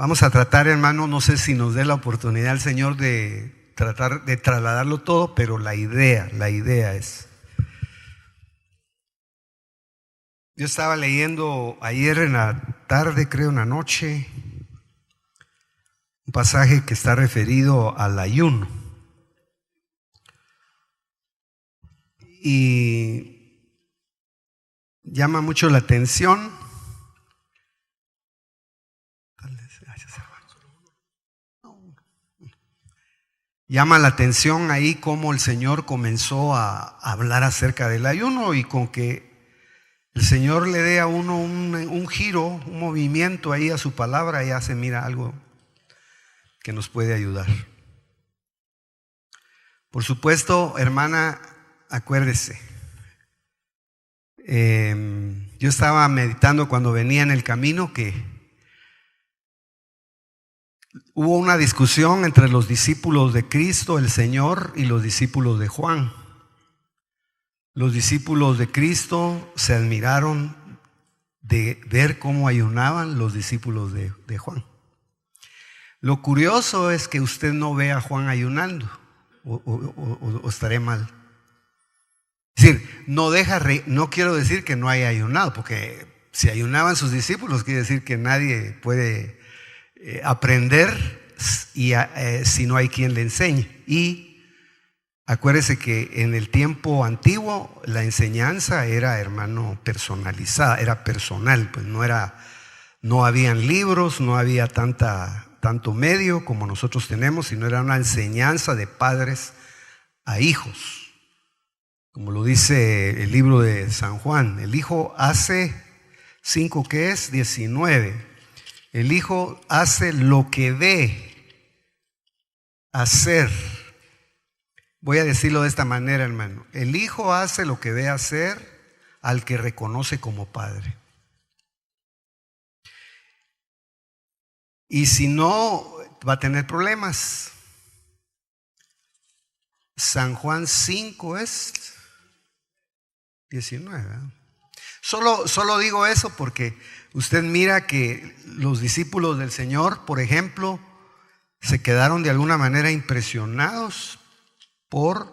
Vamos a tratar, hermano, no sé si nos dé la oportunidad el Señor de tratar de trasladarlo todo, pero la idea es. Yo estaba leyendo ayer en la tarde, creo en la noche, un pasaje que está referido al ayuno. Y llama mucho la atención. Llama la atención ahí cómo el Señor comenzó a hablar acerca del ayuno, y con que el Señor le dé a uno un giro, un movimiento ahí a su palabra, ya se mira algo que nos puede ayudar. Por supuesto, hermana, acuérdese, yo estaba meditando cuando venía en el camino que hubo una discusión entre los discípulos de Cristo, el Señor, y los discípulos de Juan. Los discípulos de Cristo se admiraron de ver cómo ayunaban los discípulos de Juan. Lo curioso es que usted no ve a Juan ayunando, o estaré mal. Es decir, no quiero decir que no haya ayunado, porque si ayunaban sus discípulos quiere decir que nadie puede aprender si no hay quien le enseñe. Y acuérdese que en el tiempo antiguo la enseñanza era, hermano, personalizada, era personal, pues no habían libros, no había tanto medio como nosotros tenemos, sino era una enseñanza de padres a hijos. Como lo dice el libro de San Juan, el hijo hace 5, ¿qué es? 19. El hijo hace lo que ve hacer. Voy a decirlo de esta manera, hermano. El hijo hace lo que ve hacer al que reconoce como padre. Y si no, va a tener problemas. San Juan 5 es 19. Solo digo eso porque usted mira que los discípulos del Señor, por ejemplo, se quedaron de alguna manera impresionados por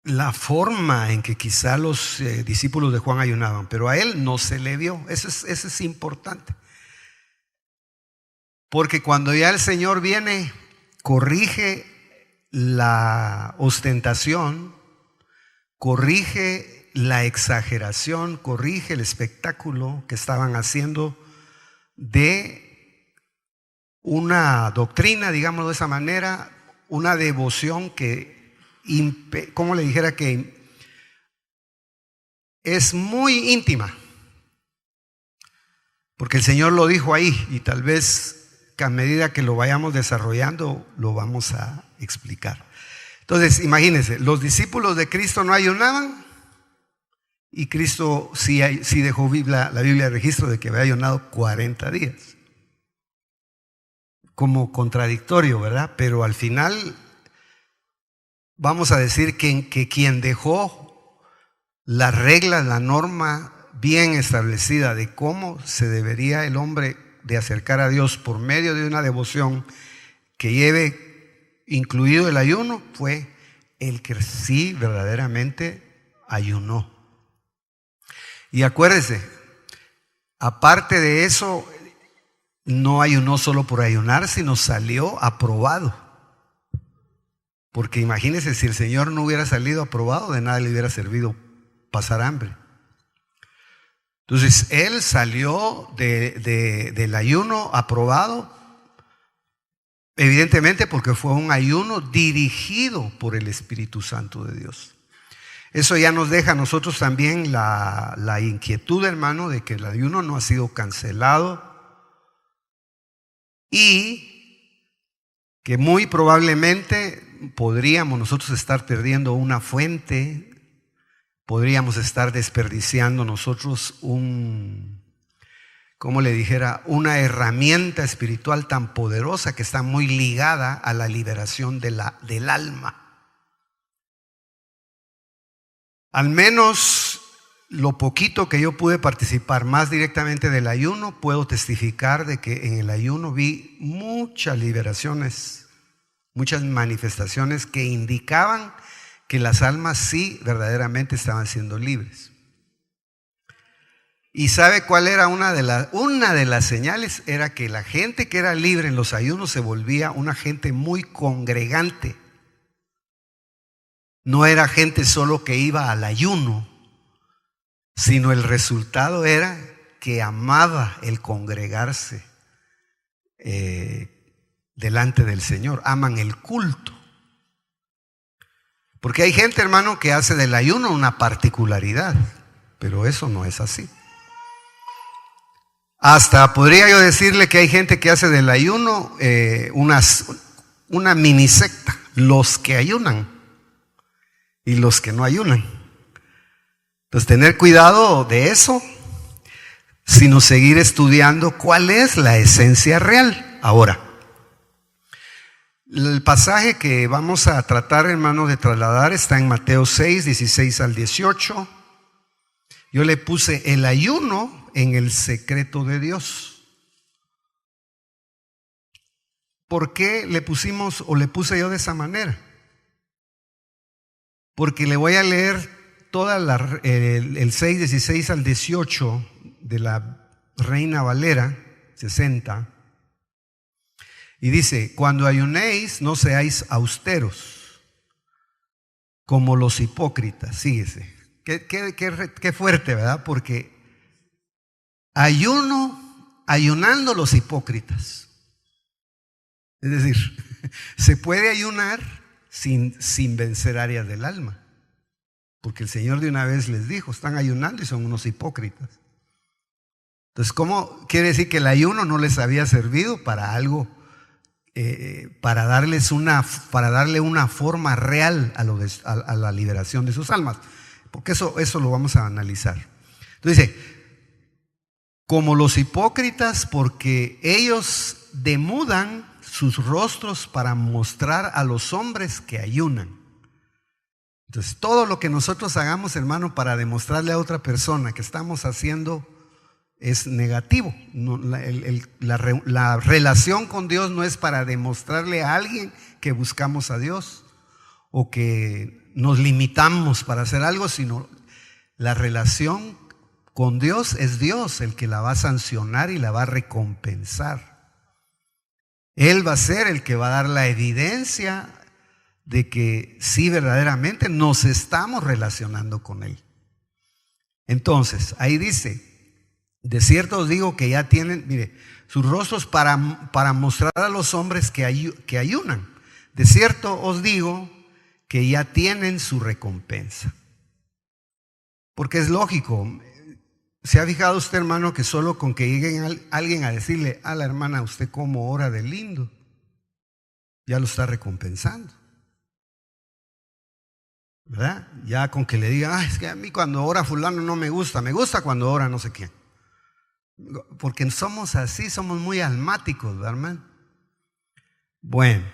la forma en que quizá los discípulos de Juan ayunaban, pero a él no se le vio. Eso es importante, porque cuando ya el Señor viene, corrige la ostentación, corrige la exageración, corrige el espectáculo que estaban haciendo de una doctrina, digámoslo de esa manera, una devoción que, como le dijera, que es muy íntima, porque el Señor lo dijo ahí, y tal vez que a medida que lo vayamos desarrollando lo vamos a explicar. Entonces, imagínense, los discípulos de Cristo no ayunaban, y Cristo sí dejó la Biblia registro de que había ayunado 40 días. Como contradictorio, ¿verdad? Pero al final vamos a decir que quien dejó la regla, la norma bien establecida de cómo se debería el hombre de acercar a Dios por medio de una devoción que lleve incluido el ayuno, fue el que sí verdaderamente ayunó. Y acuérdese, aparte de eso, no ayunó solo por ayunar, sino salió aprobado. Porque imagínese, si el Señor no hubiera salido aprobado, de nada le hubiera servido pasar hambre. Entonces, Él salió del ayuno aprobado, evidentemente porque fue un ayuno dirigido por el Espíritu Santo de Dios. Eso ya nos deja a nosotros también la inquietud, hermano, de que el ayuno no ha sido cancelado y que muy probablemente podríamos nosotros estar perdiendo una fuente, podríamos estar desperdiciando nosotros como le dijera, una herramienta espiritual tan poderosa que está muy ligada a la liberación del alma. Al menos lo poquito que yo pude participar más directamente del ayuno, puedo testificar de que en el ayuno vi muchas liberaciones, muchas manifestaciones que indicaban que las almas sí verdaderamente estaban siendo libres. ¿Y sabe cuál era una de las señales? Era que la gente que era libre en los ayunos se volvía una gente muy congregante. No era gente solo que iba al ayuno, sino el resultado era que amaba el congregarse delante del Señor. Aman el culto. Porque hay gente, hermano, que hace del ayuno una particularidad, pero eso no es así. Hasta podría yo decirle que hay gente que hace del ayuno una mini secta, los que ayunan y los que no ayunan. Entonces, tener cuidado de eso, sino seguir estudiando cuál es la esencia real. Ahora, el pasaje que vamos a tratar, hermano, de trasladar está en Mateo 6, 16 al 18. Yo le puse el ayuno en el secreto de Dios. ¿Por qué le pusimos o le puse yo de esa manera? Porque le voy a leer toda el 6, 16 al 18 de la Reina Valera 60. Y dice: cuando ayunéis, no seáis austeros como los hipócritas. Síguese. Qué fuerte, ¿verdad? Porque ayunando los hipócritas. Es decir, se puede ayunar sin vencer áreas del alma. Porque el Señor de una vez les dijo, están ayunando y son unos hipócritas. Entonces, ¿cómo quiere decir que el ayuno no les había servido para algo? Para darle una forma real a la liberación de sus almas. Porque eso lo vamos a analizar. Entonces dice, como los hipócritas, porque ellos demudan sus rostros para mostrar a los hombres que ayunan. Entonces, todo lo que nosotros hagamos, hermano, para demostrarle a otra persona que estamos haciendo es negativo. La relación con Dios no es para demostrarle a alguien que buscamos a Dios o que nos limitamos para hacer algo, sino la relación con Dios es Dios el que la va a sancionar y la va a recompensar. Él va a ser el que va a dar la evidencia de que sí verdaderamente nos estamos relacionando con Él. Entonces, ahí dice, de cierto os digo que ya tienen, mire, sus rostros para mostrar a los hombres que ayunan. De cierto os digo que ya tienen su recompensa. Porque es lógico. ¿Se ha fijado usted, hermano, que solo con que llegue alguien a decirle a la hermana, usted cómo ora de lindo, ya lo está recompensando? ¿Verdad? Ya con que le diga, es que a mí cuando ora fulano no me gusta cuando ora no sé quién. Porque somos así, somos muy almáticos, ¿verdad, hermano? Bueno,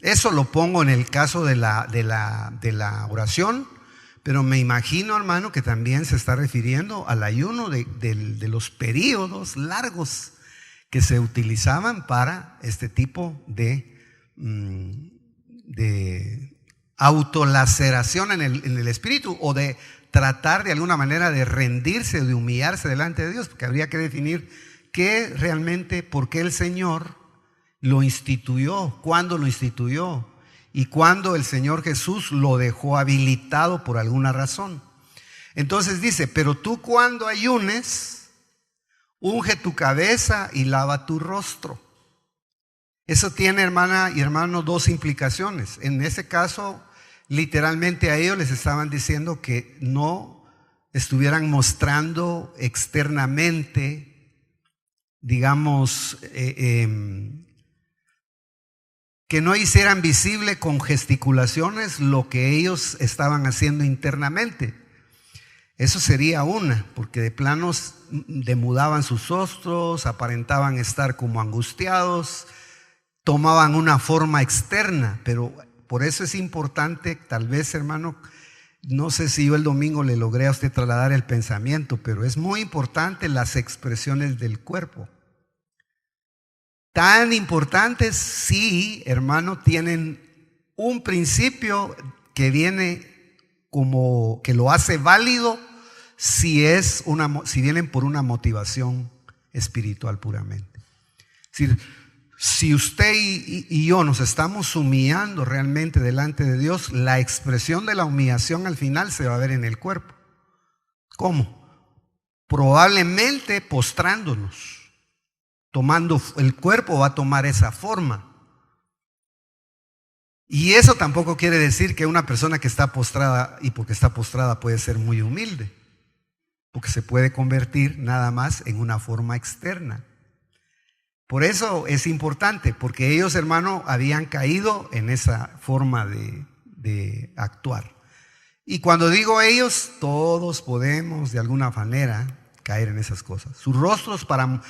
eso lo pongo en el caso de la oración, pero me imagino, hermano, que también se está refiriendo al ayuno de los periodos largos que se utilizaban para este tipo de autolaceración en el espíritu, o de tratar de alguna manera de rendirse o de humillarse delante de Dios, porque habría que definir qué realmente, por qué el Señor lo instituyó, cuándo lo instituyó y cuándo el Señor Jesús lo dejó habilitado por alguna razón. Entonces dice, pero tú cuando ayunes, unge tu cabeza y lava tu rostro. Eso tiene, hermana y hermano, dos implicaciones. En ese caso, literalmente a ellos les estaban diciendo que no estuvieran mostrando externamente, digamos, que no hicieran visible con gesticulaciones lo que ellos estaban haciendo internamente. Eso sería una, porque de planos demudaban sus rostros, aparentaban estar como angustiados, tomaban una forma externa, pero por eso es importante, tal vez, hermano, No sé si yo el domingo le logré a usted trasladar el pensamiento, pero es muy importante las expresiones del cuerpo. Tan importantes, sí, hermano, tienen un principio que viene como que lo hace válido si vienen por una motivación espiritual puramente. Es decir, si usted y yo nos estamos humillando realmente delante de Dios, la expresión de la humillación al final se va a ver en el cuerpo. ¿Cómo? Probablemente postrándonos, el cuerpo va a tomar esa forma. Y eso tampoco quiere decir que una persona que está postrada, y porque está postrada puede ser muy humilde, porque se puede convertir nada más en una forma externa. Por eso es importante, porque ellos, hermano, habían caído en esa forma de actuar. Y cuando digo ellos, todos podemos de alguna manera caer en esas cosas. Sus rostros para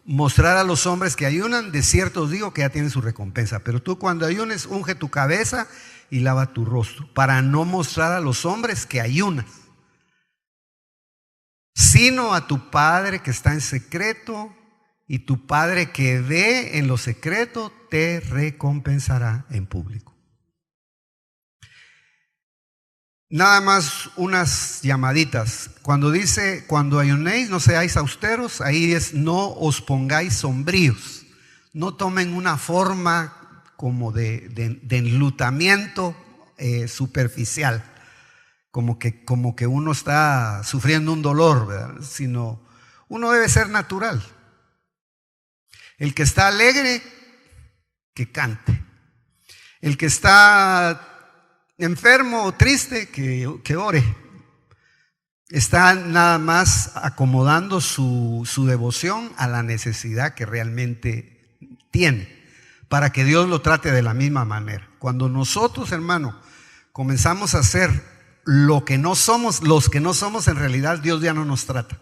mostrar a los hombres que ayunan, de cierto os digo que ya tienen su recompensa. Pero tú cuando ayunes, unge tu cabeza y lava tu rostro, para no mostrar a los hombres que ayunas, sino a tu Padre que está en secreto, y tu Padre que ve en lo secreto te recompensará en público. Nada más unas llamaditas. Cuando dice, cuando ayunéis no seáis austeros, ahí es no os pongáis sombríos. No tomen una forma como de enlutamiento superficial, como que uno está sufriendo un dolor, ¿verdad? Sino uno debe ser natural. El que está alegre, que cante. El que está enfermo o triste, que ore. Está nada más acomodando su devoción a la necesidad que realmente tiene, para que Dios lo trate de la misma manera. Cuando nosotros, hermano, comenzamos a hacer lo que no somos, los que no somos, en realidad Dios ya no nos trata.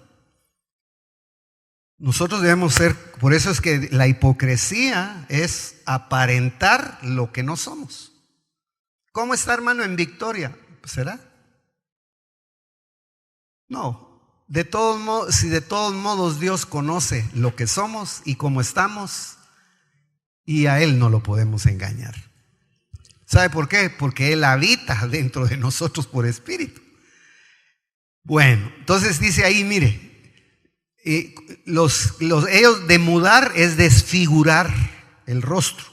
Nosotros debemos ser, por eso es que la hipocresía es aparentar lo que no somos. ¿Cómo está, hermano, en victoria? ¿Será? No. De todos modos, si de todos modos Dios conoce lo que somos y cómo estamos, y a Él no lo podemos engañar. ¿Sabe por qué? Porque Él habita dentro de nosotros por espíritu. Bueno, entonces dice ahí, mire, ellos demudar es desfigurar el rostro.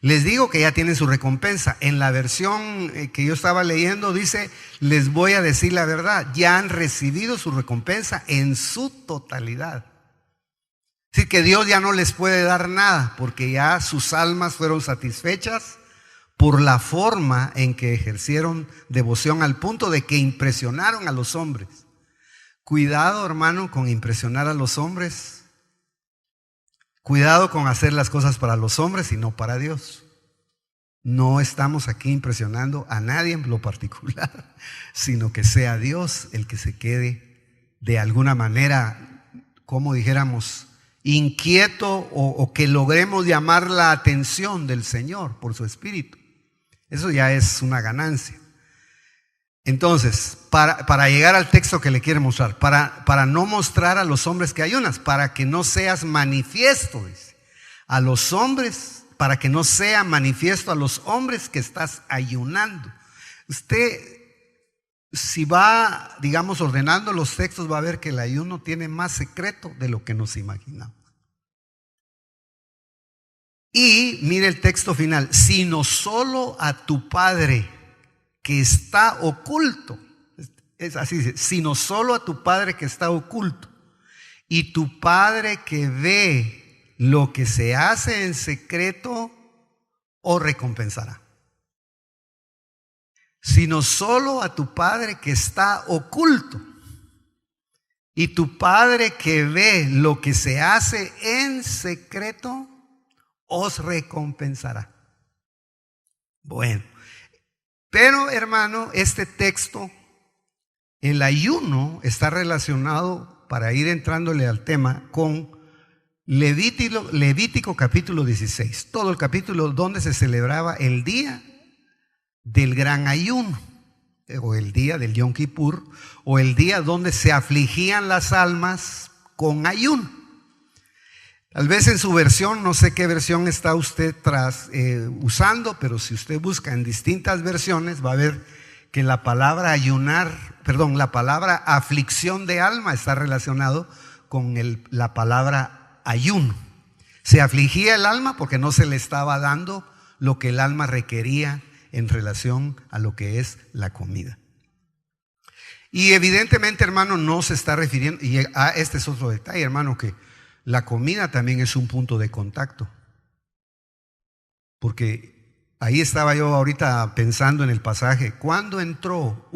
Les digo que ya tienen su recompensa. En la versión que yo estaba leyendo dice, les voy a decir la verdad, ya han recibido su recompensa en su totalidad. Es decir, que Dios ya no les puede dar nada, porque ya sus almas fueron satisfechas por la forma en que ejercieron devoción, al punto de que impresionaron a los hombres. Cuidado, hermano, con impresionar a los hombres. Cuidado con hacer las cosas para los hombres y no para Dios. No estamos aquí impresionando a nadie en lo particular, sino que sea Dios el que se quede de alguna manera, como dijéramos, inquieto, o que logremos llamar la atención del Señor por su Espíritu. Eso ya es una ganancia. Entonces, para llegar al texto que le quiero mostrar, para no mostrar a los hombres que ayunas, para que no seas manifiesto, dice, a los hombres, para que no sea manifiesto a los hombres que estás ayunando. Usted, si va, digamos, ordenando los textos, va a ver que el ayuno tiene más secreto de lo que nos imaginamos. Y mire el texto final, sino solo a tu Padre que está oculto. Es así dice, sino solo a tu Padre que está oculto. Y tu Padre que ve lo que se hace en secreto, os recompensará. Sino solo a tu Padre que está oculto. Y tu Padre que ve lo que se hace en secreto, os recompensará. Bueno. Pero, hermano, este texto, el ayuno, está relacionado, para ir entrándole al tema, con Levítico capítulo 16. Todo el capítulo donde se celebraba el día del gran ayuno. o el día del Yom Kippur, o el día donde se afligían las almas con ayuno. Tal vez en su versión, no sé qué versión está usted usando, pero si usted busca en distintas versiones va a ver que la palabra la palabra aflicción de alma está relacionado con la palabra ayuno. Se afligía el alma porque no se le estaba dando lo que el alma requería en relación a lo que es la comida. Y evidentemente, hermano, no se está refiriendo, y este es otro detalle, hermano, que la comida también es un punto de contacto. Porque ahí estaba yo ahorita pensando en el pasaje, ¿cuándo entró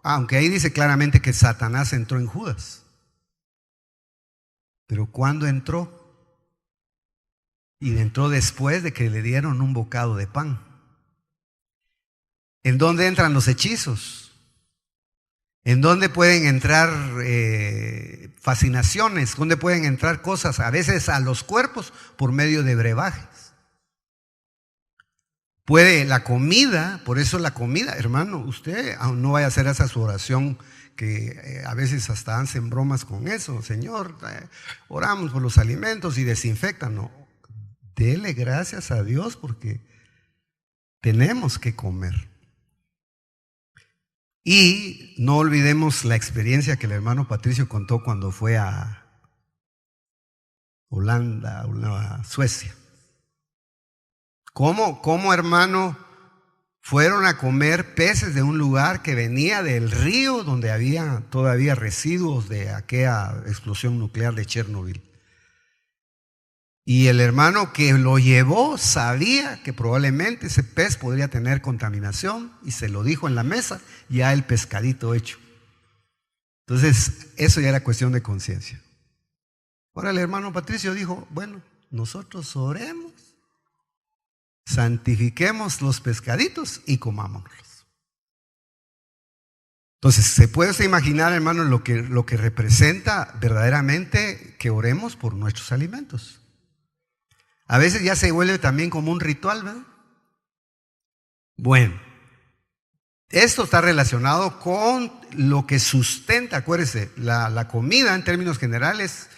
aunque ahí dice claramente que Satanás entró en Judas? Pero ¿cuándo entró? Y entró después de que le dieron un bocado de pan. ¿En dónde entran los hechizos? ¿En dónde pueden entrar fascinaciones? ¿Dónde pueden entrar cosas? A veces a los cuerpos por medio de brebajes. Puede la comida, por eso la comida, hermano, usted no vaya a hacer esa su oración que a veces hasta hacen bromas con eso. Señor, oramos por los alimentos y desinfectan. No, dele gracias a Dios porque tenemos que comer. Y no olvidemos la experiencia que el hermano Patricio contó cuando fue a Holanda, a Suecia. ¿Cómo, hermano, fueron a comer peces de un lugar que venía del río donde había todavía residuos de aquella explosión nuclear de Chernobyl? Y el hermano que lo llevó sabía que probablemente ese pez podría tener contaminación y se lo dijo en la mesa, ya el pescadito hecho. Entonces, eso ya era cuestión de conciencia. Ahora el hermano Patricio dijo, bueno, nosotros oremos, santifiquemos los pescaditos y comámoslos. Entonces, ¿se puede usted imaginar, hermano, lo que representa verdaderamente que oremos por nuestros alimentos? A veces ya se vuelve también como un ritual, ¿verdad? Bueno, esto está relacionado con lo que sustenta, acuérdese, la comida en términos generales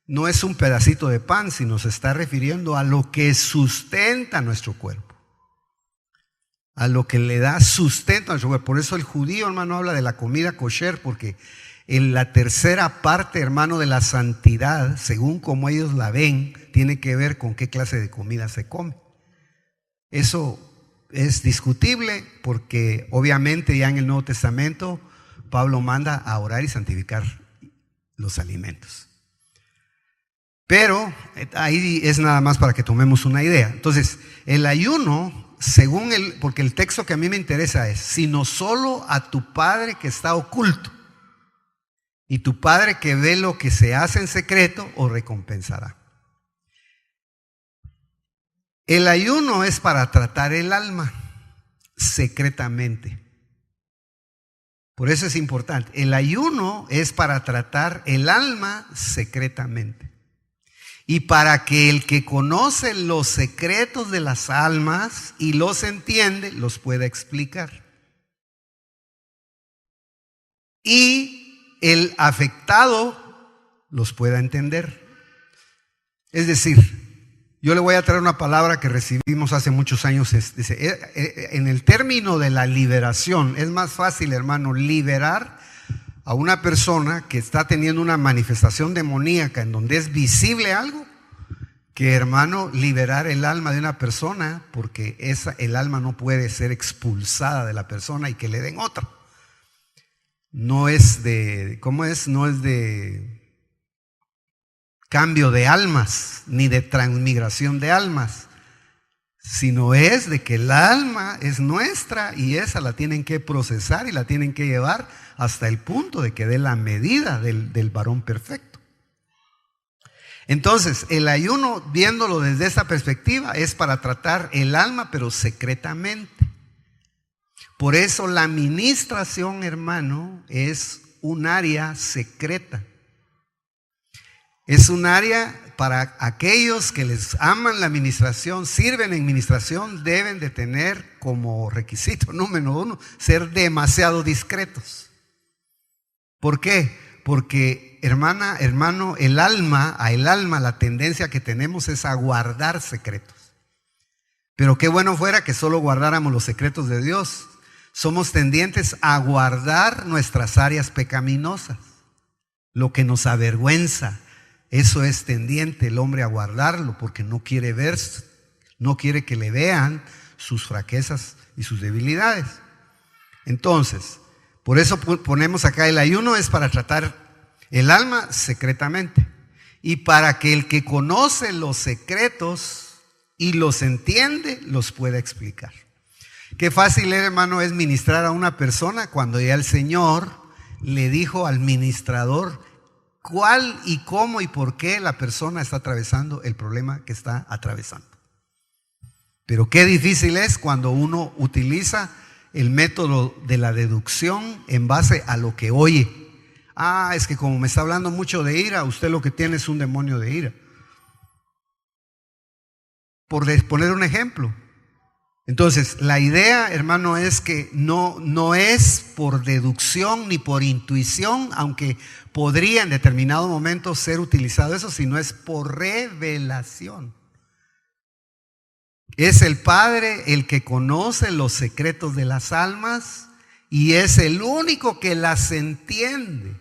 no es un pedacito de pan, sino se está refiriendo a lo que sustenta nuestro cuerpo, a lo que le da sustento a nuestro cuerpo. Por eso el judío, hermano, habla de la comida kosher, porque en la tercera parte, hermano, de la santidad, según como ellos la ven, tiene que ver con qué clase de comida se come. Eso es discutible porque obviamente ya en el Nuevo Testamento Pablo manda a orar y santificar los alimentos. Pero ahí es nada más para que tomemos una idea. Entonces, el ayuno, porque el texto que a mí me interesa es, sino solo a tu Padre que está oculto, y tu Padre que ve lo que se hace en secreto os recompensará. El ayuno es para tratar el alma secretamente. Por eso es importante. El ayuno es para tratar el alma secretamente. Y para que el que conoce los secretos de las almas y los entiende, los pueda explicar. Y el afectado los pueda entender. Es decir, yo le voy a traer una palabra que recibimos hace muchos años. Dice, en el término de la liberación, es más fácil, hermano, liberar a una persona que está teniendo una manifestación demoníaca en donde es visible algo, que, hermano, liberar el alma de una persona, porque el alma no puede ser expulsada de la persona y que le den otra. No es de, ¿cómo es? No es de cambio de almas, ni de transmigración de almas, sino es de que el alma es nuestra y esa la tienen que procesar y la tienen que llevar hasta el punto de que dé la medida del varón perfecto. Entonces, el ayuno, viéndolo desde esa perspectiva, es para tratar el alma, pero secretamente. Por eso la ministración, hermano, es un área secreta. Es un área para aquellos que les aman la administración, sirven en administración, deben de tener como requisito número 1 ser demasiado discretos. ¿Por qué? Porque, hermano, el alma la tendencia que tenemos es a guardar secretos. Pero qué bueno fuera que solo guardáramos los secretos de Dios. Somos tendientes a guardar nuestras áreas pecaminosas, lo que nos avergüenza. Eso es tendiente el hombre a guardarlo porque no quiere ver, no quiere que le vean sus fraquezas y sus debilidades. Entonces, por eso ponemos acá el ayuno es para tratar el alma secretamente y para que el que conoce los secretos y los entiende los pueda explicar. Qué fácil, hermano, es ministrar a una persona cuando ya el Señor le dijo al ministrador cuál y cómo y por qué la persona está atravesando el problema que está atravesando. Pero qué difícil es cuando uno utiliza el método de la deducción en base a lo que oye. Es que como me está hablando mucho de ira, usted lo que tiene es un demonio de ira. Por poner un ejemplo. Entonces, la idea, hermano, es que no es por deducción ni por intuición, aunque podría en determinado momento ser utilizado eso, sino es por revelación. Es el Padre el que conoce los secretos de las almas y es el único que las entiende.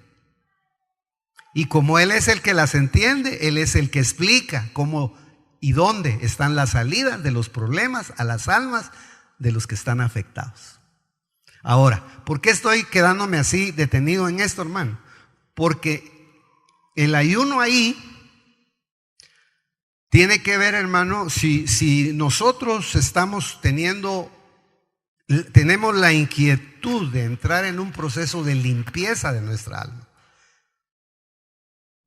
Y como Él es el que las entiende, Él es el que explica cómo y dónde están las salidas de los problemas a las almas de los que están afectados. Ahora, ¿por qué estoy quedándome así detenido en esto, hermano? Porque el ayuno ahí tiene que ver, hermano, si nosotros tenemos la inquietud de entrar en un proceso de limpieza de nuestra alma,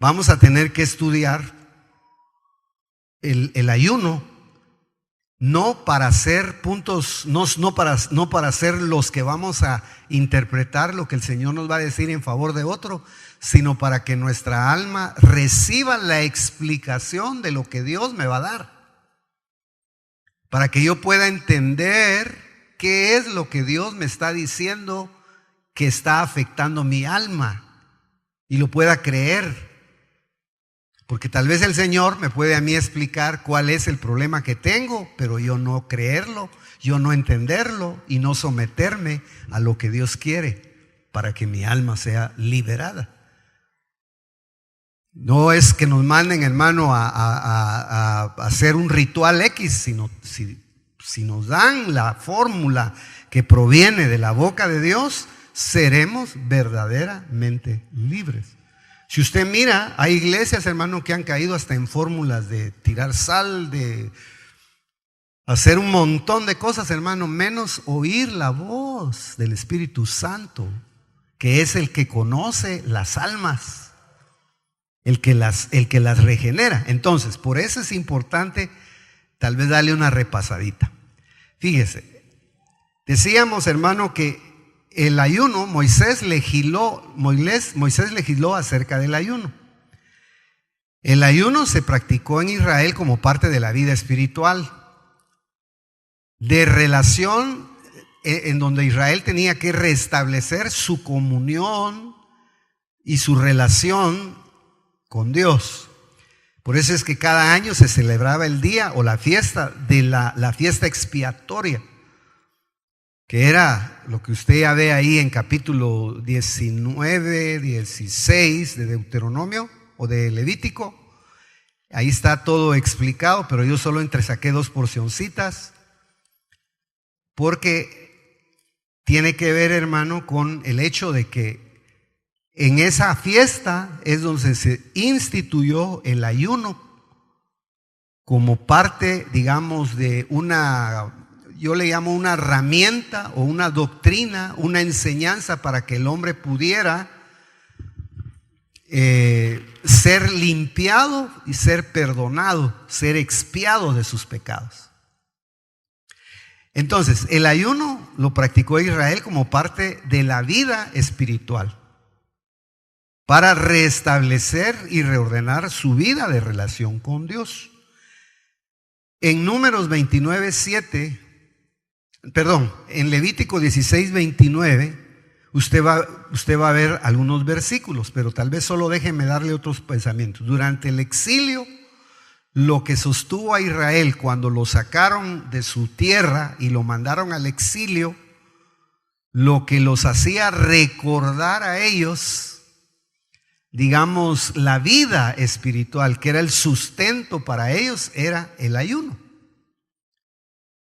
vamos a tener que estudiar el ayuno, no para hacer puntos, no para ser los que vamos a interpretar lo que el Señor nos va a decir en favor de otro, sino para que nuestra alma reciba la explicación de lo que Dios me va a dar. Para que yo pueda entender qué es lo que Dios me está diciendo que está afectando mi alma y lo pueda creer. Porque tal vez el Señor me puede a mí explicar cuál es el problema que tengo, pero yo no creerlo, yo no entenderlo y no someterme a lo que Dios quiere para que mi alma sea liberada. No es que nos manden, hermano, a hacer un ritual X, sino si nos dan la fórmula que proviene de la boca de Dios, seremos verdaderamente libres. Si usted mira, hay iglesias, hermano, que han caído hasta en fórmulas de tirar sal, de hacer un montón de cosas, hermano, menos oír la voz del Espíritu Santo, que es el que conoce las almas, el que las regenera. Entonces, por eso es importante tal vez darle una repasadita. Fíjese, decíamos, hermano, que el ayuno, Moisés legisló acerca del ayuno. El ayuno se practicó en Israel como parte de la vida espiritual, de relación en donde Israel tenía que restablecer su comunión y su relación con Dios. Por eso es que cada año se celebraba el día o la fiesta de la fiesta expiatoria, que era lo que usted ya ve ahí en capítulo 19, 16 de Deuteronomio o de Levítico. Ahí está todo explicado, pero yo solo entresaqué 2 porcioncitas, porque tiene que ver, hermano, con el hecho de que en esa fiesta es donde se instituyó el ayuno como parte, digamos, de yo le llamo una herramienta o una doctrina, una enseñanza para que el hombre pudiera ser limpiado y ser perdonado, ser expiado de sus pecados. Entonces, el ayuno lo practicó Israel como parte de la vida espiritual. para restablecer y reordenar su vida de relación con Dios. En Números 29:7, en Levítico 16:29, usted va a ver algunos versículos, pero tal vez solo déjeme darle otros pensamientos. Durante el exilio, lo que sostuvo a Israel cuando lo sacaron de su tierra y lo mandaron al exilio, lo que los hacía recordar a ellos, digamos, la vida espiritual, que era el sustento para ellos, era el ayuno.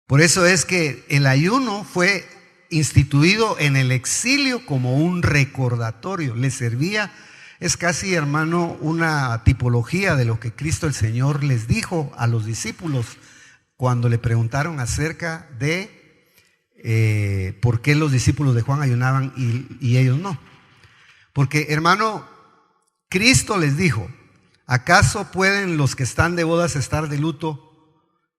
Por eso es que el ayuno fue instituido en el exilio como un recordatorio. Les servía, es casi, hermano, una tipología de lo que Cristo el Señor les dijo a los discípulos cuando le preguntaron acerca de por qué los discípulos de Juan ayunaban y ellos no. Porque, hermano, Cristo les dijo: ¿acaso pueden los que están de bodas estar de luto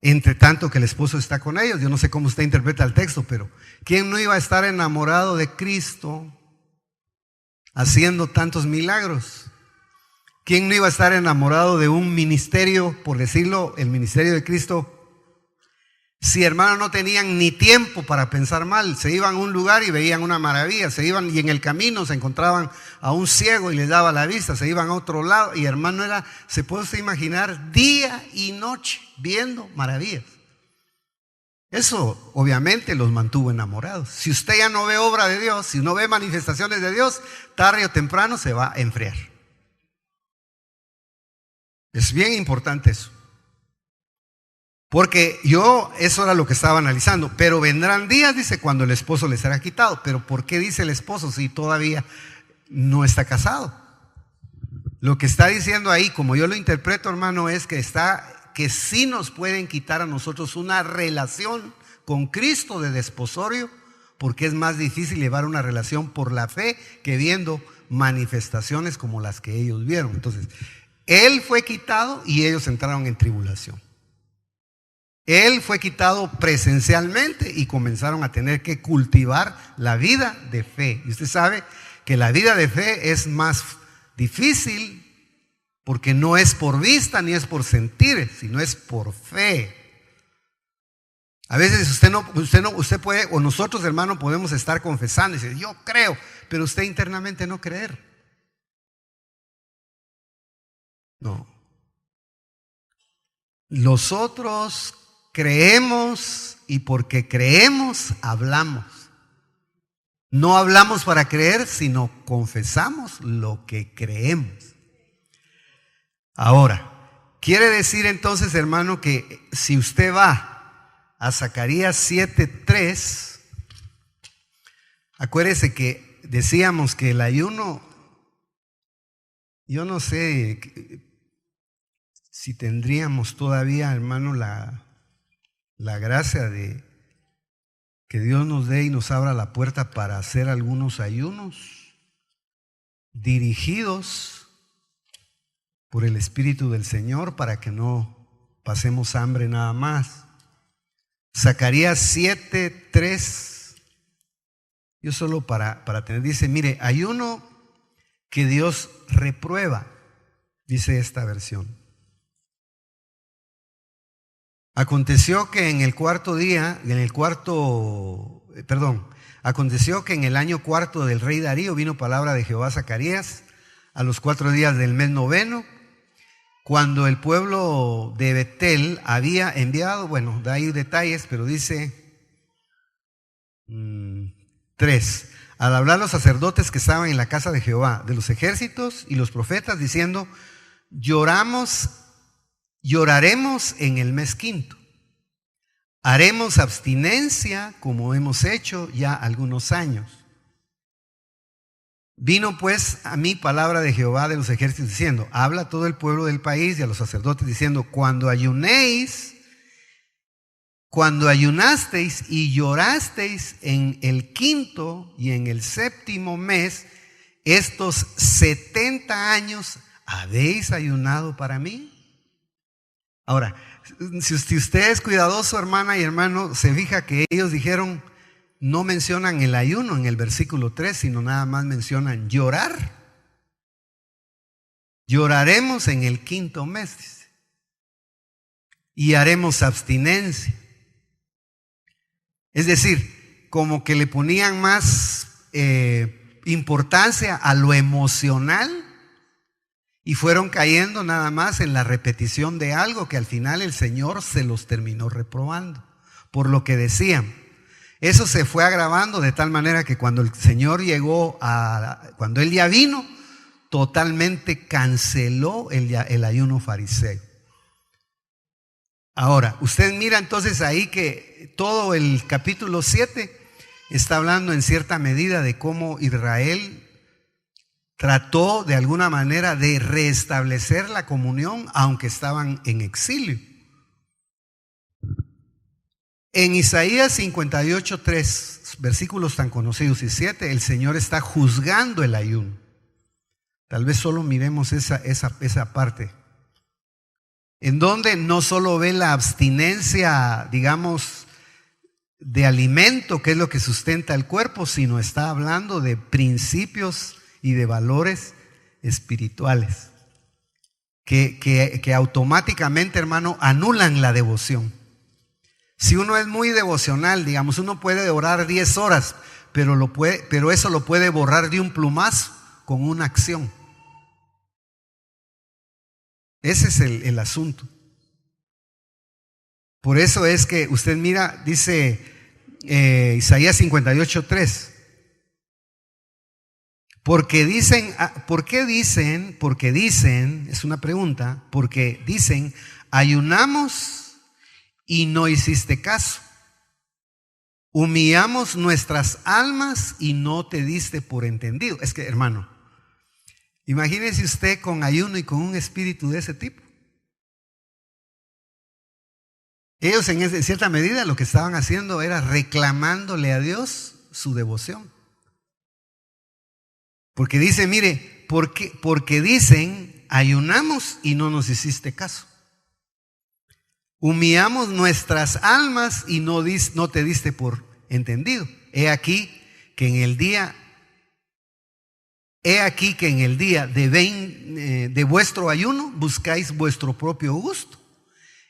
entre tanto que el esposo está con ellos? Yo no sé cómo usted interpreta el texto, pero ¿quién no iba a estar enamorado de Cristo haciendo tantos milagros? ¿Quién no iba a estar enamorado de un ministerio, por decirlo, el ministerio de Cristo? Si, hermano, no tenían ni tiempo para pensar mal, se iban a un lugar y veían una maravilla, se iban y en el camino se encontraban a un ciego y les daba la vista, se iban a otro lado y, hermano, se puede usted imaginar, día y noche viendo maravillas. Eso obviamente los mantuvo enamorados. Si usted ya no ve obra de Dios, si no ve manifestaciones de Dios, tarde o temprano se va a enfriar. Es bien importante eso. Porque eso era lo que estaba analizando. Pero vendrán días, dice, cuando el esposo le será quitado. Pero ¿por qué dice el esposo si todavía no está casado? Lo que está diciendo ahí, como yo lo interpreto, hermano, es que sí nos pueden quitar a nosotros una relación con Cristo de desposorio, porque es más difícil llevar una relación por la fe que viendo manifestaciones como las que ellos vieron. Entonces, Él fue quitado y ellos entraron en tribulación. Él fue quitado presencialmente y comenzaron a tener que cultivar la vida de fe. Y usted sabe que la vida de fe es más difícil porque no es por vista ni es por sentir, sino es por fe. A veces usted puede, o nosotros, hermano, podemos estar confesando y decir: yo creo, pero usted internamente no creer. No. Nosotros creemos y porque creemos hablamos. No hablamos para creer, sino confesamos lo que creemos. Ahora, quiere decir entonces, hermano, que si usted va a Zacarías 7:3, acuérdese que decíamos que el ayuno, yo no sé si tendríamos todavía, hermano, la gracia de que Dios nos dé y nos abra la puerta para hacer algunos ayunos dirigidos por el Espíritu del Señor para que no pasemos hambre nada más. Zacarías 7:3, yo solo para tener, dice: mire, ayuno que Dios reprueba, dice esta versión. Aconteció que en el año cuarto del rey Darío vino palabra de Jehová a Zacarías a los 4 días del mes noveno, cuando el pueblo de Betel había enviado, bueno, da ahí detalles, pero dice 3, al hablar los sacerdotes que estaban en la casa de Jehová, de los ejércitos y los profetas, diciendo: lloraremos en el mes quinto, haremos abstinencia como hemos hecho ya algunos años. Vino pues a mí palabra de Jehová de los ejércitos diciendo: habla a todo el pueblo del país y a los sacerdotes diciendo: cuando ayunasteis y llorasteis en el quinto y en el séptimo mes, estos 70 años, ¿habéis ayunado para mí? Ahora, si usted es cuidadoso, hermana y hermano, se fija que ellos dijeron, no mencionan el ayuno en el versículo 3, sino nada más mencionan llorar. Lloraremos en el 5.º mes, dice, y haremos abstinencia. Es decir, como que le ponían más importancia a lo emocional y fueron cayendo nada más en la repetición de algo que al final el Señor se los terminó reprobando por lo que decían. Eso se fue agravando de tal manera que cuando el Señor cuando Él ya vino, totalmente canceló el ayuno fariseo. Ahora, usted mira entonces ahí que todo el capítulo 7 está hablando en cierta medida de cómo Israel trató de alguna manera de restablecer la comunión aunque estaban en exilio. En Isaías 58:3, versículos tan conocidos y 7, el Señor está juzgando el ayuno. Tal vez solo miremos esa parte, en donde no solo ve la abstinencia, digamos, de alimento, que es lo que sustenta el cuerpo, sino está hablando de principios y de valores espirituales que automáticamente, hermano, anulan la devoción. Si uno es muy devocional, digamos, uno puede orar 10 horas, pero eso lo puede borrar de un plumazo con una acción. Ese es el asunto. Por eso es que usted mira, dice Isaías 58:3. Porque dicen, es una pregunta, porque dicen, ayunamos y no hiciste caso. Humillamos nuestras almas y no te diste por entendido. Es que, hermano, imagínese usted con ayuno y con un espíritu de ese tipo. Ellos en cierta medida lo que estaban haciendo era reclamándole a Dios su devoción. Porque dice, mire, porque dicen, ayunamos y no nos hiciste caso. Humillamos nuestras almas y no te diste por entendido. He aquí que en el día de vuestro ayuno buscáis vuestro propio gusto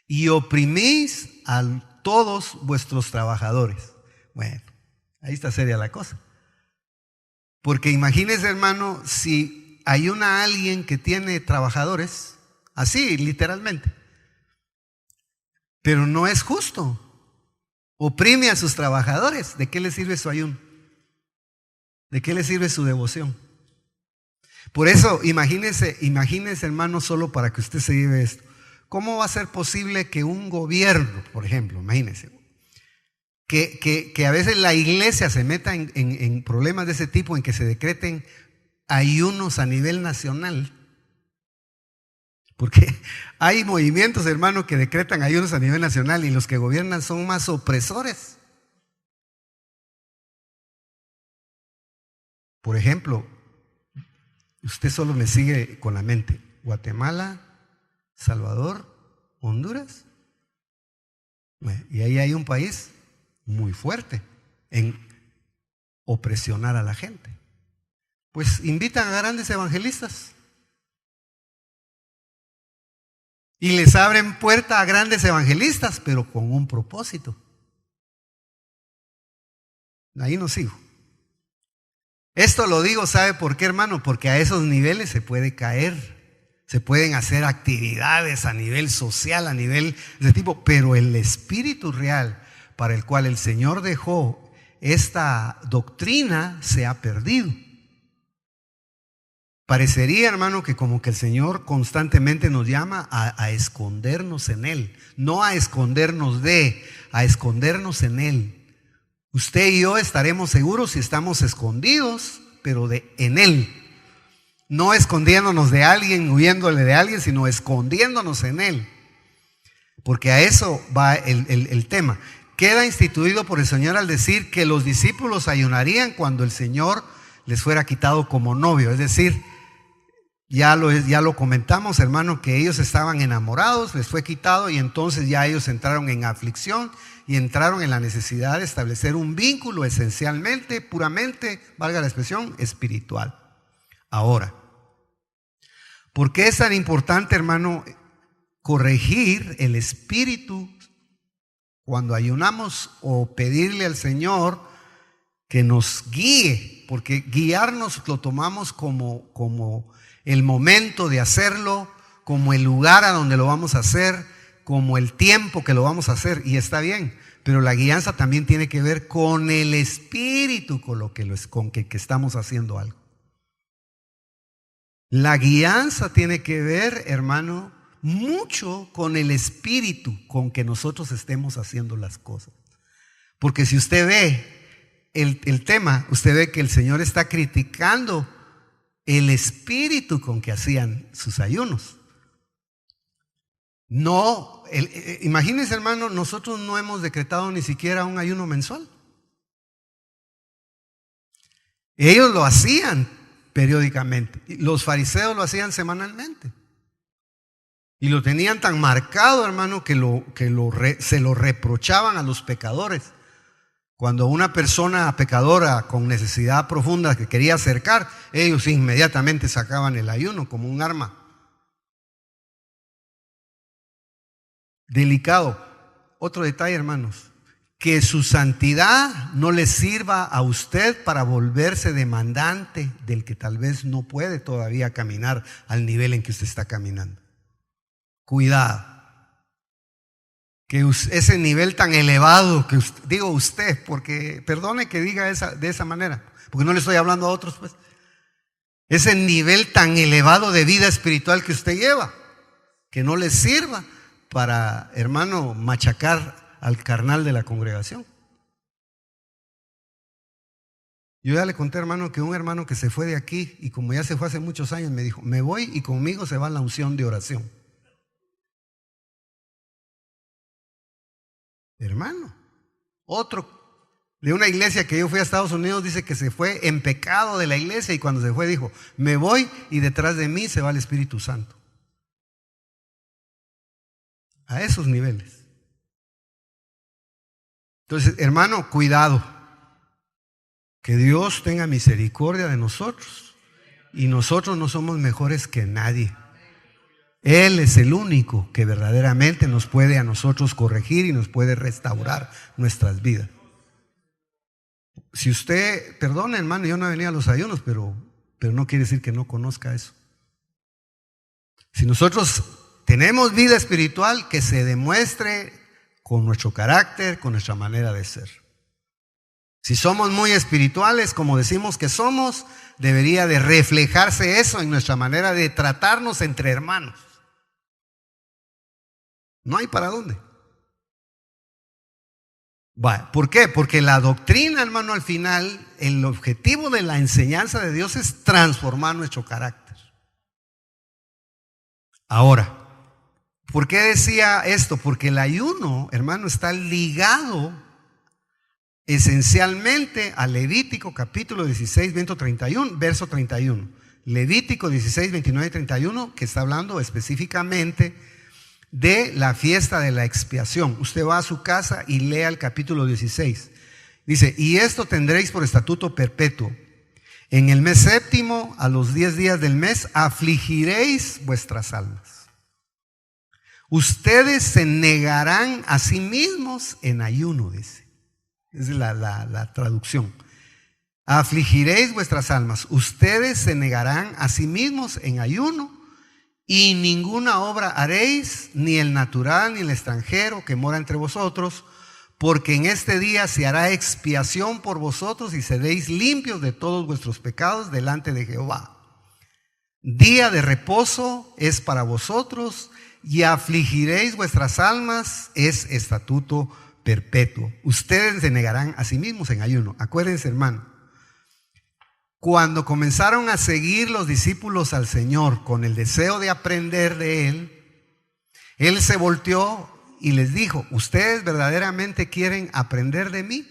y oprimís a todos vuestros trabajadores. Bueno, ahí está seria la cosa. Porque imagínese, hermano, si ayuna a alguien que tiene trabajadores, así literalmente, pero no es justo, oprime a sus trabajadores, ¿de qué le sirve su ayuno? ¿De qué le sirve su devoción? Por eso, imagínese, hermano, solo para que usted se lleve esto. ¿Cómo va a ser posible que un gobierno, por ejemplo, imagínese, que a veces la iglesia se meta en problemas de ese tipo, en que se decreten ayunos a nivel nacional? Porque hay movimientos, hermano, que decretan ayunos a nivel nacional y los que gobiernan son más opresores. Por ejemplo, usted solo me sigue con la mente: Guatemala, Salvador, Honduras. Y ahí hay un país muy fuerte en opresionar a la gente. Pues invitan a grandes evangelistas y les abren puerta a grandes evangelistas, pero con un propósito. Ahí no sigo. Esto lo digo, ¿sabe por qué, hermano? Porque a esos niveles se puede caer. Se pueden hacer actividades a nivel social, a nivel de tipo, pero el espíritu real para el cual el Señor dejó esta doctrina se ha perdido. Parecería, hermano, que como que el Señor constantemente nos llama a escondernos en Él, no a escondernos a escondernos en Él. Usted y yo estaremos seguros si estamos escondidos, pero en Él. No escondiéndonos de alguien, huyéndole de alguien, sino escondiéndonos en Él. Porque a eso va el tema. Queda instituido por el Señor al decir que los discípulos ayunarían cuando el Señor les fuera quitado como novio. Es decir, ya lo comentamos, hermano, que ellos estaban enamorados, les fue quitado y entonces ya ellos entraron en aflicción y entraron en la necesidad de establecer un vínculo esencialmente, puramente, valga la expresión, espiritual. Ahora, ¿Por qué es tan importante, hermano, corregir el espíritu cuando ayunamos o pedirle al Señor que nos guíe? Porque guiarnos lo tomamos como el momento de hacerlo, como el lugar a donde lo vamos a hacer, como el tiempo que lo vamos a hacer, y está bien, pero la guianza también tiene que ver con el espíritu, con que estamos haciendo algo. La guianza tiene que ver, hermano, mucho con el espíritu con que nosotros estemos haciendo las cosas. Porque si usted ve el tema, usted ve que el Señor está criticando el espíritu con que hacían sus ayunos. No, imagínense, hermano, nosotros no hemos decretado ni siquiera un ayuno mensual. Ellos lo hacían periódicamente. Los fariseos lo hacían semanalmente. Y lo tenían tan marcado, hermano, que se lo reprochaban a los pecadores. Cuando una persona pecadora con necesidad profunda que quería acercar, ellos inmediatamente sacaban el ayuno como un arma. Delicado. Otro detalle, hermanos. Que su santidad no le sirva a usted para volverse demandante del que tal vez no puede todavía caminar al nivel en que usted está caminando. Cuidado. Que ese nivel tan elevado que usted, digo usted, porque perdone que diga de esa manera, porque no le estoy hablando a otros, pues. Ese nivel tan elevado de vida espiritual que usted lleva, que no le sirva para, hermano, machacar al carnal de la congregación. Yo ya le conté, hermano, que un hermano que se fue de aquí, y como ya se fue hace muchos años, me dijo: me voy y conmigo se va la unción de oración. Hermano, otro de una iglesia que yo fui a Estados Unidos dice que se fue en pecado de la iglesia, y cuando se fue dijo: me voy y detrás de mí se va el Espíritu Santo. A esos niveles. Entonces, hermano, cuidado. Que Dios tenga misericordia de nosotros, y nosotros no somos mejores que nadie. Él es el único que verdaderamente nos puede a nosotros corregir y nos puede restaurar nuestras vidas. Si usted, perdone, hermano, yo no he venido a los ayunos, pero no quiere decir que no conozca eso. Si nosotros tenemos vida espiritual, que se demuestre con nuestro carácter, con nuestra manera de ser. Si somos muy espirituales, como decimos que somos, debería de reflejarse eso en nuestra manera de tratarnos entre hermanos. No hay para dónde. ¿Por qué? Porque la doctrina, hermano, al final, el objetivo de la enseñanza de Dios es transformar nuestro carácter. Ahora, ¿por qué decía esto? Porque el ayuno, hermano, está ligado esencialmente a Levítico capítulo 16, verso 31. Levítico 16, 29 y 31, que está hablando específicamente de la fiesta de la expiación. Usted va a su casa y lea el capítulo 16. Dice: y esto tendréis por estatuto perpetuo. En el mes séptimo, a los 10 días del mes, afligiréis vuestras almas. Ustedes se negarán a sí mismos en ayuno, dice. Es la traducción. Afligiréis vuestras almas. Ustedes se negarán a sí mismos en ayuno, y ninguna obra haréis, ni el natural ni el extranjero que mora entre vosotros, porque en este día se hará expiación por vosotros y seréis limpios de todos vuestros pecados delante de Jehová. Día de reposo es para vosotros, y afligiréis vuestras almas, es estatuto perpetuo. Ustedes se negarán a sí mismos en ayuno. Acuérdense, hermano, cuando comenzaron a seguir los discípulos al Señor con el deseo de aprender de Él se volteó y les dijo: ¿ustedes verdaderamente quieren aprender de mí?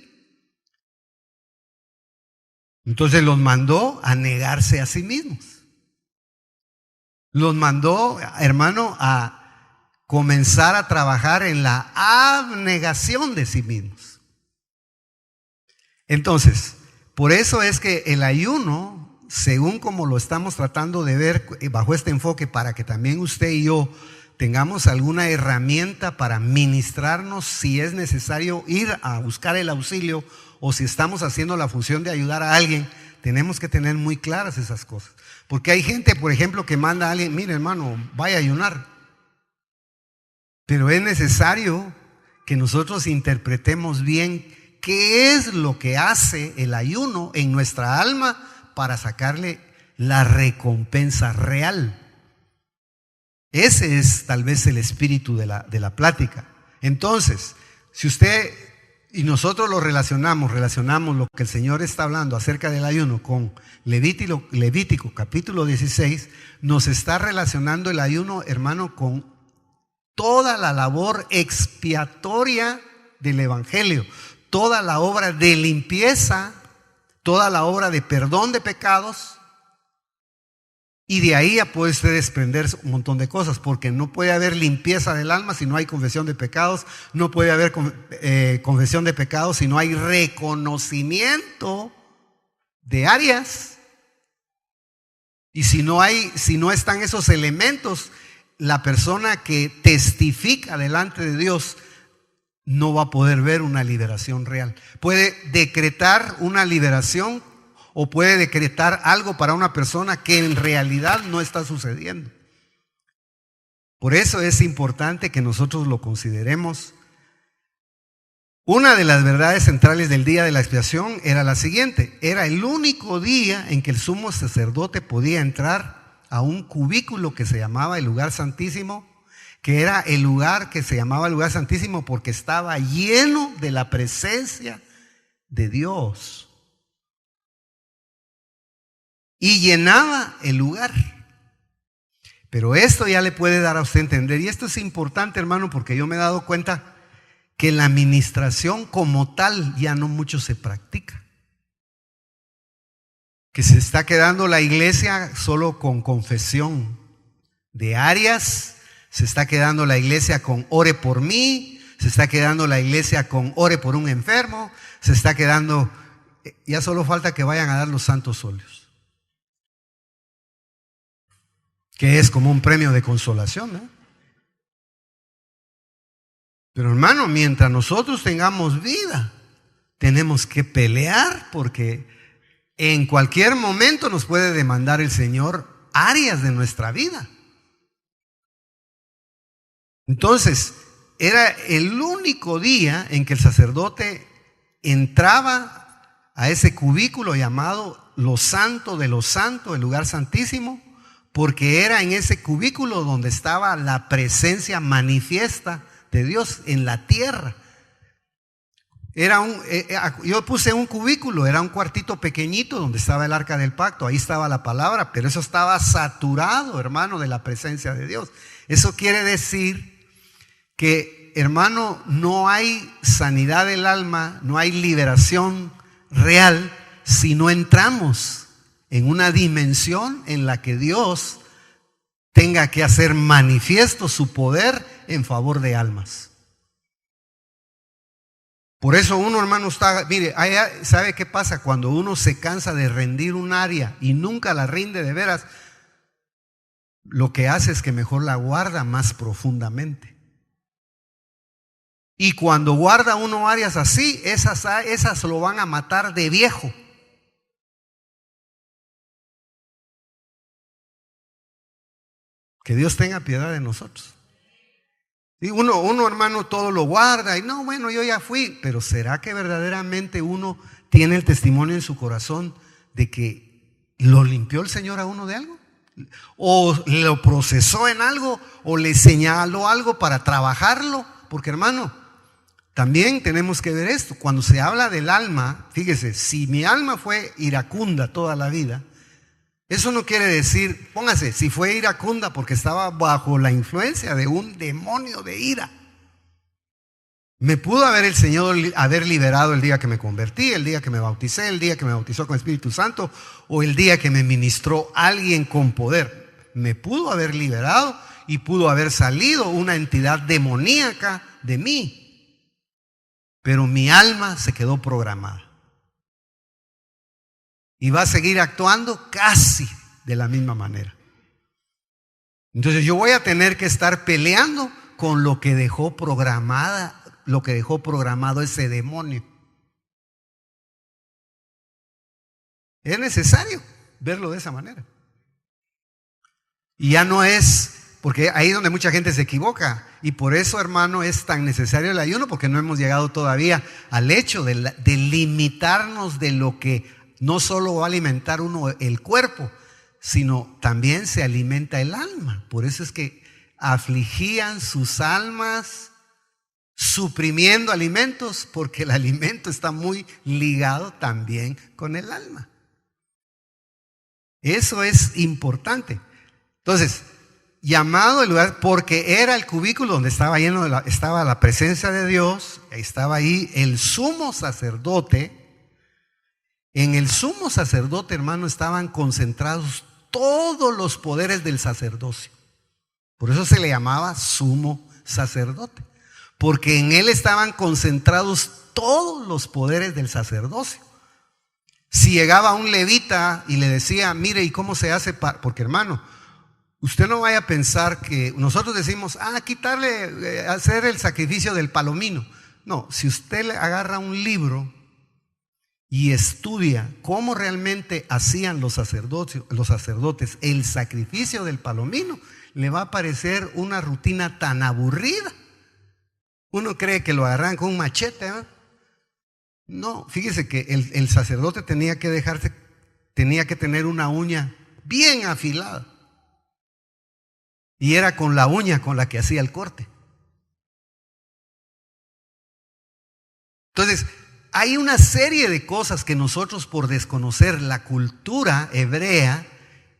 Entonces los mandó a negarse a sí mismos. Los mandó, hermano, a comenzar a trabajar en la abnegación de sí mismos. Entonces, por eso es que el ayuno según como lo estamos tratando de ver bajo este enfoque, para que también usted y yo tengamos alguna herramienta para ministrarnos si es necesario ir a buscar el auxilio o si estamos haciendo la función de ayudar a alguien, tenemos que tener muy claras esas cosas. Porque hay gente, por ejemplo, que manda a alguien, mire hermano, vaya a ayunar. Pero es necesario que nosotros interpretemos bien qué es lo que hace el ayuno en nuestra alma para sacarle la recompensa real. Ese es tal vez el espíritu de la plática. Entonces, si usted y nosotros lo relacionamos lo que el Señor está hablando acerca del ayuno con Levítico capítulo 16, nos está relacionando el ayuno, hermano, con toda la labor expiatoria del Evangelio, toda la obra de limpieza, toda la obra de perdón de pecados. Y de ahí ya puede usted desprender un montón de cosas, porque no puede haber limpieza del alma si no hay confesión de pecados, no puede haber confesión de pecados si no hay reconocimiento de áreas. Y si no están esos elementos, la persona que testifica delante de Dios no va a poder ver una liberación real. Puede decretar una liberación o puede decretar algo para una persona que en realidad no está sucediendo. Por eso es importante que nosotros lo consideremos. Una de las verdades centrales del día de la expiación era la siguiente: era el único día en que el sumo sacerdote podía entrar a un cubículo que se llamaba el lugar santísimo, que era el lugar que se llamaba el lugar santísimo porque estaba lleno de la presencia de Dios. Y llenaba el lugar. Pero esto ya le puede dar a usted a entender, y esto es importante, hermano, porque yo me he dado cuenta que la administración como tal ya no mucho se practica. Que se está quedando la iglesia solo con confesión de áreas, se está quedando la iglesia con ore por mí, se está quedando la iglesia con ore por un enfermo, se está quedando, ya solo falta que vayan a dar los santos óleos, que es como un premio de consolación, ¿no? Pero hermano, mientras nosotros tengamos vida, tenemos que pelear, porque en cualquier momento nos puede demandar el Señor áreas de nuestra vida. Entonces, era el único día en que el sacerdote entraba a ese cubículo llamado lo santo de lo santo, el lugar santísimo, porque era en ese cubículo donde estaba la presencia manifiesta de Dios en la tierra. Yo puse un cubículo, era un cuartito pequeñito donde estaba el arca del pacto, ahí estaba la palabra, pero eso estaba saturado, hermano, de la presencia de Dios. Eso quiere decir que, hermano, no hay sanidad del alma, no hay liberación real si no entramos en una dimensión en la que Dios tenga que hacer manifiesto su poder en favor de almas. Por eso uno, hermano, mire, ¿sabe qué pasa? Cuando uno se cansa de rendir un área y nunca la rinde de veras, lo que hace es que mejor la guarda más profundamente. Y cuando guarda uno áreas así, esas lo van a matar de viejo. Que Dios tenga piedad de nosotros. Y uno, hermano, todo lo guarda y no, bueno, yo ya fui, pero ¿será que verdaderamente uno tiene el testimonio en su corazón de que lo limpió el Señor a uno de algo? ¿O lo procesó en algo? ¿O le señaló algo para trabajarlo? Porque, hermano, también tenemos que ver esto. Cuando se habla del alma, fíjese, si mi alma fue iracunda toda la vida, eso no quiere decir, póngase, si fue iracunda porque estaba bajo la influencia de un demonio de ira. Me pudo haber el Señor haber liberado el día que me convertí, el día que me bauticé, el día que me bautizó con Espíritu Santo, o el día que me ministró alguien con poder. Me pudo haber liberado y pudo haber salido una entidad demoníaca de mí, pero mi alma se quedó programada. y va a seguir actuando casi de la misma manera. Entonces yo voy a tener que estar peleando con lo que dejó programado ese demonio. Es necesario verlo de esa manera. Y ya no es, porque ahí es donde mucha gente se equivoca. Y por eso, hermano, es tan necesario el ayuno, porque no hemos llegado todavía al hecho de limitarnos de lo que no solo va a alimentar uno el cuerpo, sino también se alimenta el alma. Por eso es que afligían sus almas suprimiendo alimentos, porque el alimento está muy ligado también con el alma. Eso es importante. Entonces, llamado el lugar, porque era el cubículo donde estaba estaba la presencia de Dios, estaba ahí el sumo sacerdote. En el sumo sacerdote, hermano, estaban concentrados todos los poderes del sacerdocio. Por eso se le llamaba sumo sacerdote, porque en él estaban concentrados todos los poderes del sacerdocio. Si llegaba un levita y le decía, mire, ¿y cómo se hace? Porque, hermano, usted no vaya a pensar que nosotros decimos, quitarle, hacer el sacrificio del palomino. No, si usted le agarra un libro y estudia cómo realmente hacían los sacerdotes el sacrificio del palomino, le va a parecer una rutina tan aburrida. Uno cree que lo agarran con un machete, ¿eh? No, fíjese que el sacerdote tenía que tener una uña bien afilada. Y era con la uña con la que hacía el corte. Entonces, hay una serie de cosas que nosotros, por desconocer la cultura hebrea,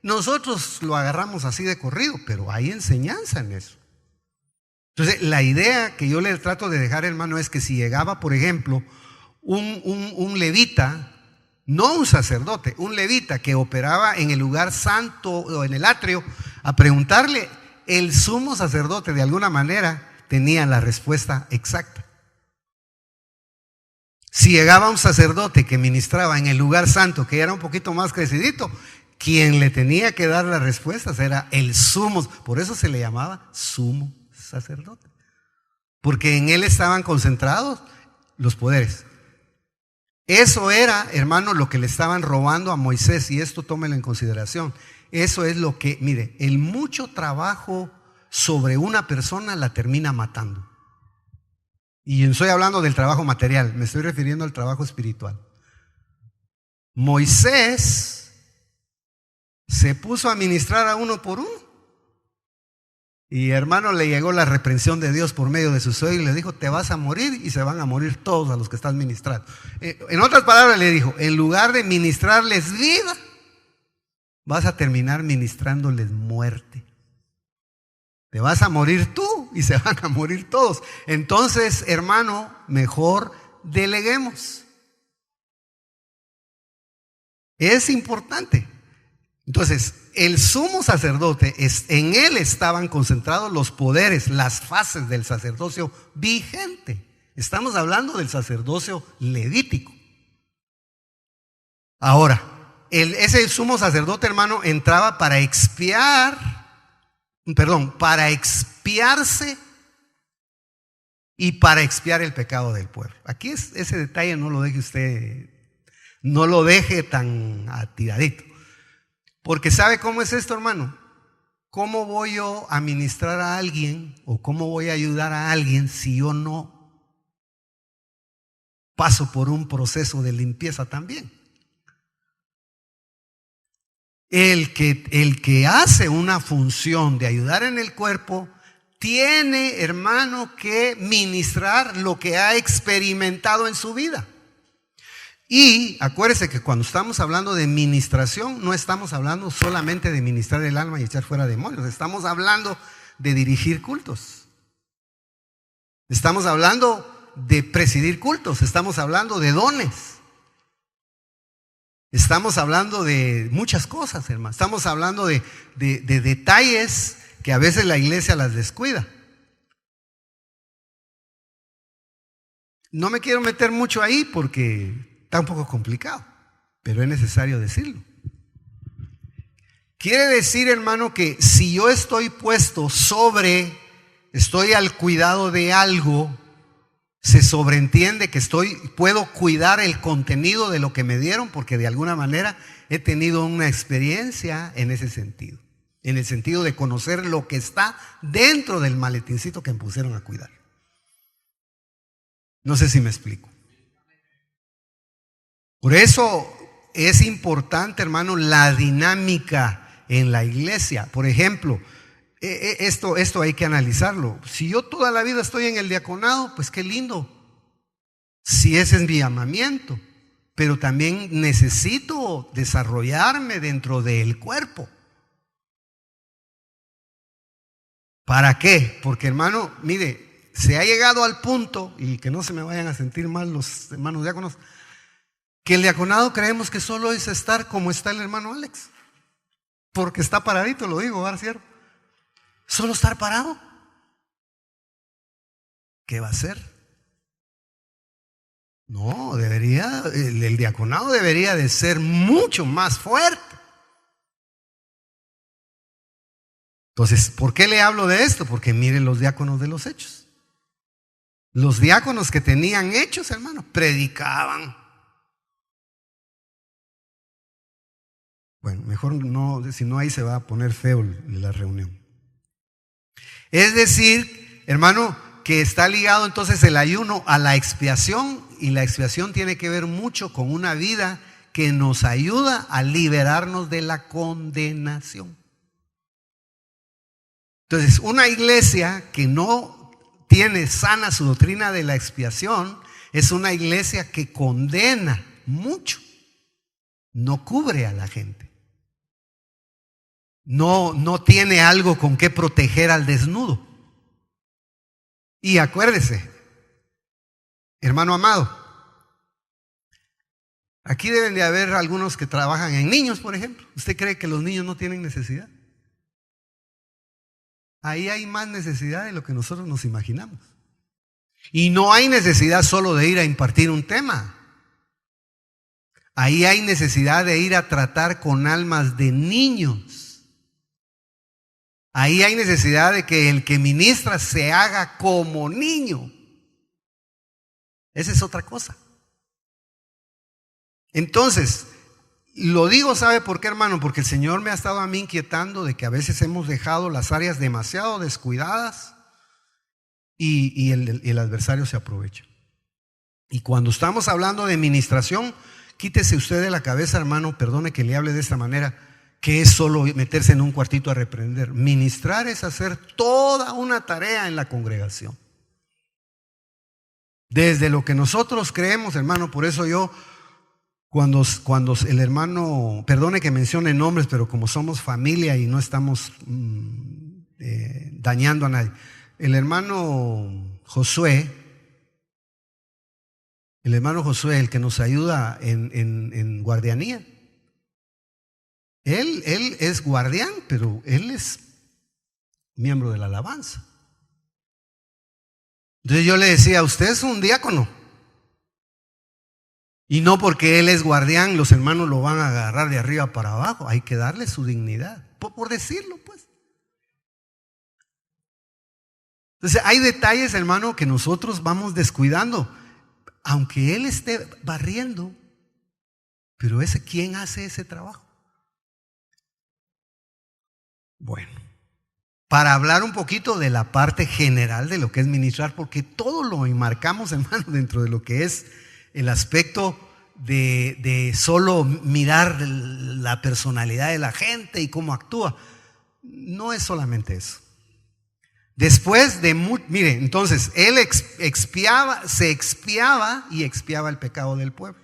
nosotros lo agarramos así de corrido, pero hay enseñanza en eso. Entonces, la idea que yo le trato de dejar, hermano, es que si llegaba, por ejemplo, un levita, no un sacerdote, un levita que operaba en el lugar santo o en el atrio, a preguntarle, el sumo sacerdote de alguna manera tenía la respuesta exacta. Si llegaba un sacerdote que ministraba en el lugar santo, que era un poquito más crecidito, quien le tenía que dar las respuestas era el sumo. Por eso se le llamaba sumo sacerdote, porque en él estaban concentrados los poderes. Eso era, hermano, lo que le estaban robando a Moisés, y esto tómelo en consideración. Eso es lo que, mire, el mucho trabajo sobre una persona la termina matando. Y no estoy hablando del trabajo material, me estoy refiriendo al trabajo espiritual. Moisés se puso a ministrar a uno por uno. Y, hermano, le llegó la reprensión de Dios por medio de su suegro y le dijo, te vas a morir y se van a morir todos a los que estás ministrando. En otras palabras le dijo, en lugar de ministrarles vida, vas a terminar ministrándoles muerte. Te vas a morir tú y se van a morir todos. Entonces, hermano, mejor deleguemos. Es importante. Entonces, el sumo sacerdote, en él estaban concentrados los poderes, las fases del sacerdocio vigente. Estamos hablando del sacerdocio levítico. Ahora, ese sumo sacerdote, hermano, entraba para expiarse y para expiar el pecado del pueblo. Aquí ese detalle, no lo deje usted, no lo deje tan atiradito. Porque ¿sabe cómo es esto, hermano? ¿Cómo voy yo a ministrar a alguien o cómo voy a ayudar a alguien si yo no paso por un proceso de limpieza también? El que hace una función de ayudar en el cuerpo tiene, hermano, que ministrar lo que ha experimentado en su vida. Y acuérdese que cuando estamos hablando de ministración, no estamos hablando solamente de ministrar el alma y echar fuera demonios. Estamos hablando de dirigir cultos. Estamos hablando de presidir cultos. Estamos hablando de dones. Estamos hablando de muchas cosas, hermano. Estamos hablando de detalles que a veces la iglesia las descuida. No me quiero meter mucho ahí porque está un poco complicado. pero es necesario decirlo. Quiere decir, hermano, que si yo estoy estoy al cuidado de algo, se sobreentiende que puedo cuidar el contenido de lo que me dieron, porque de alguna manera he tenido una experiencia en ese sentido, en el sentido de conocer lo que está dentro del maletincito que me pusieron a cuidar. No sé si me explico. Por eso es importante, hermano, la dinámica en la iglesia. Por ejemplo, esto hay que analizarlo. Si yo toda la vida estoy en el diaconado, pues qué lindo, si ese es mi llamamiento, pero también necesito desarrollarme dentro del cuerpo. ¿Para qué? Porque, hermano, mire, se ha llegado al punto, y que no se me vayan a sentir mal los hermanos diáconos, que el diaconado creemos que solo es estar como está el hermano Alex, porque está paradito, lo digo, ¿verdad, cierto? Solo estar parado. ¿Qué va a hacer? No, el diaconado debería de ser mucho más fuerte. Entonces, ¿por qué le hablo de esto? Porque miren los diáconos de los Hechos. Los diáconos que tenían hechos, hermano, predicaban. Bueno, mejor no, si no ahí se va a poner feo la reunión. Es decir, hermano, que está ligado entonces el ayuno a la expiación, y la expiación tiene que ver mucho con una vida que nos ayuda a liberarnos de la condenación. Entonces, una iglesia que no tiene sana su doctrina de la expiación es una iglesia que condena mucho, no cubre a la gente. No tiene algo con qué proteger al desnudo. Y acuérdese, hermano amado, aquí deben de haber algunos que trabajan en niños, por ejemplo. ¿Usted cree que los niños no tienen necesidad? Ahí hay más necesidad de lo que nosotros nos imaginamos. Y no hay necesidad solo de ir a impartir un tema. Ahí hay necesidad de ir a tratar con almas de niños. Ahí hay necesidad de que el que ministra se haga como niño. Esa es otra cosa. Entonces, lo digo, ¿sabe por qué, hermano? Porque el Señor me ha estado a mí inquietando de que a veces hemos dejado las áreas demasiado descuidadas y el adversario se aprovecha. Y cuando estamos hablando de ministración, quítese usted de la cabeza, hermano, perdone que le hable de esta manera, que es solo meterse en un cuartito a reprender. Ministrar es hacer toda una tarea en la congregación. Desde lo que nosotros creemos, hermano, por eso yo, cuando el hermano, perdone que mencione nombres, pero como somos familia y no estamos dañando a nadie, el hermano Josué, el que nos ayuda en guardianía, él es guardián, pero él es miembro de la alabanza. Entonces yo le decía, usted es un diácono. Y no porque él es guardián, los hermanos lo van a agarrar de arriba para abajo. Hay que darle su dignidad, por decirlo, pues. Entonces hay detalles, hermano, que nosotros vamos descuidando. Aunque él esté barriendo, pero ¿quién hace ese trabajo? Bueno, para hablar un poquito de la parte general de lo que es ministrar, porque todo lo enmarcamos, hermano, dentro de lo que es el aspecto de solo mirar la personalidad de la gente y cómo actúa. No es solamente eso. Después de, mire, entonces, él se expiaba y expiaba el pecado del pueblo.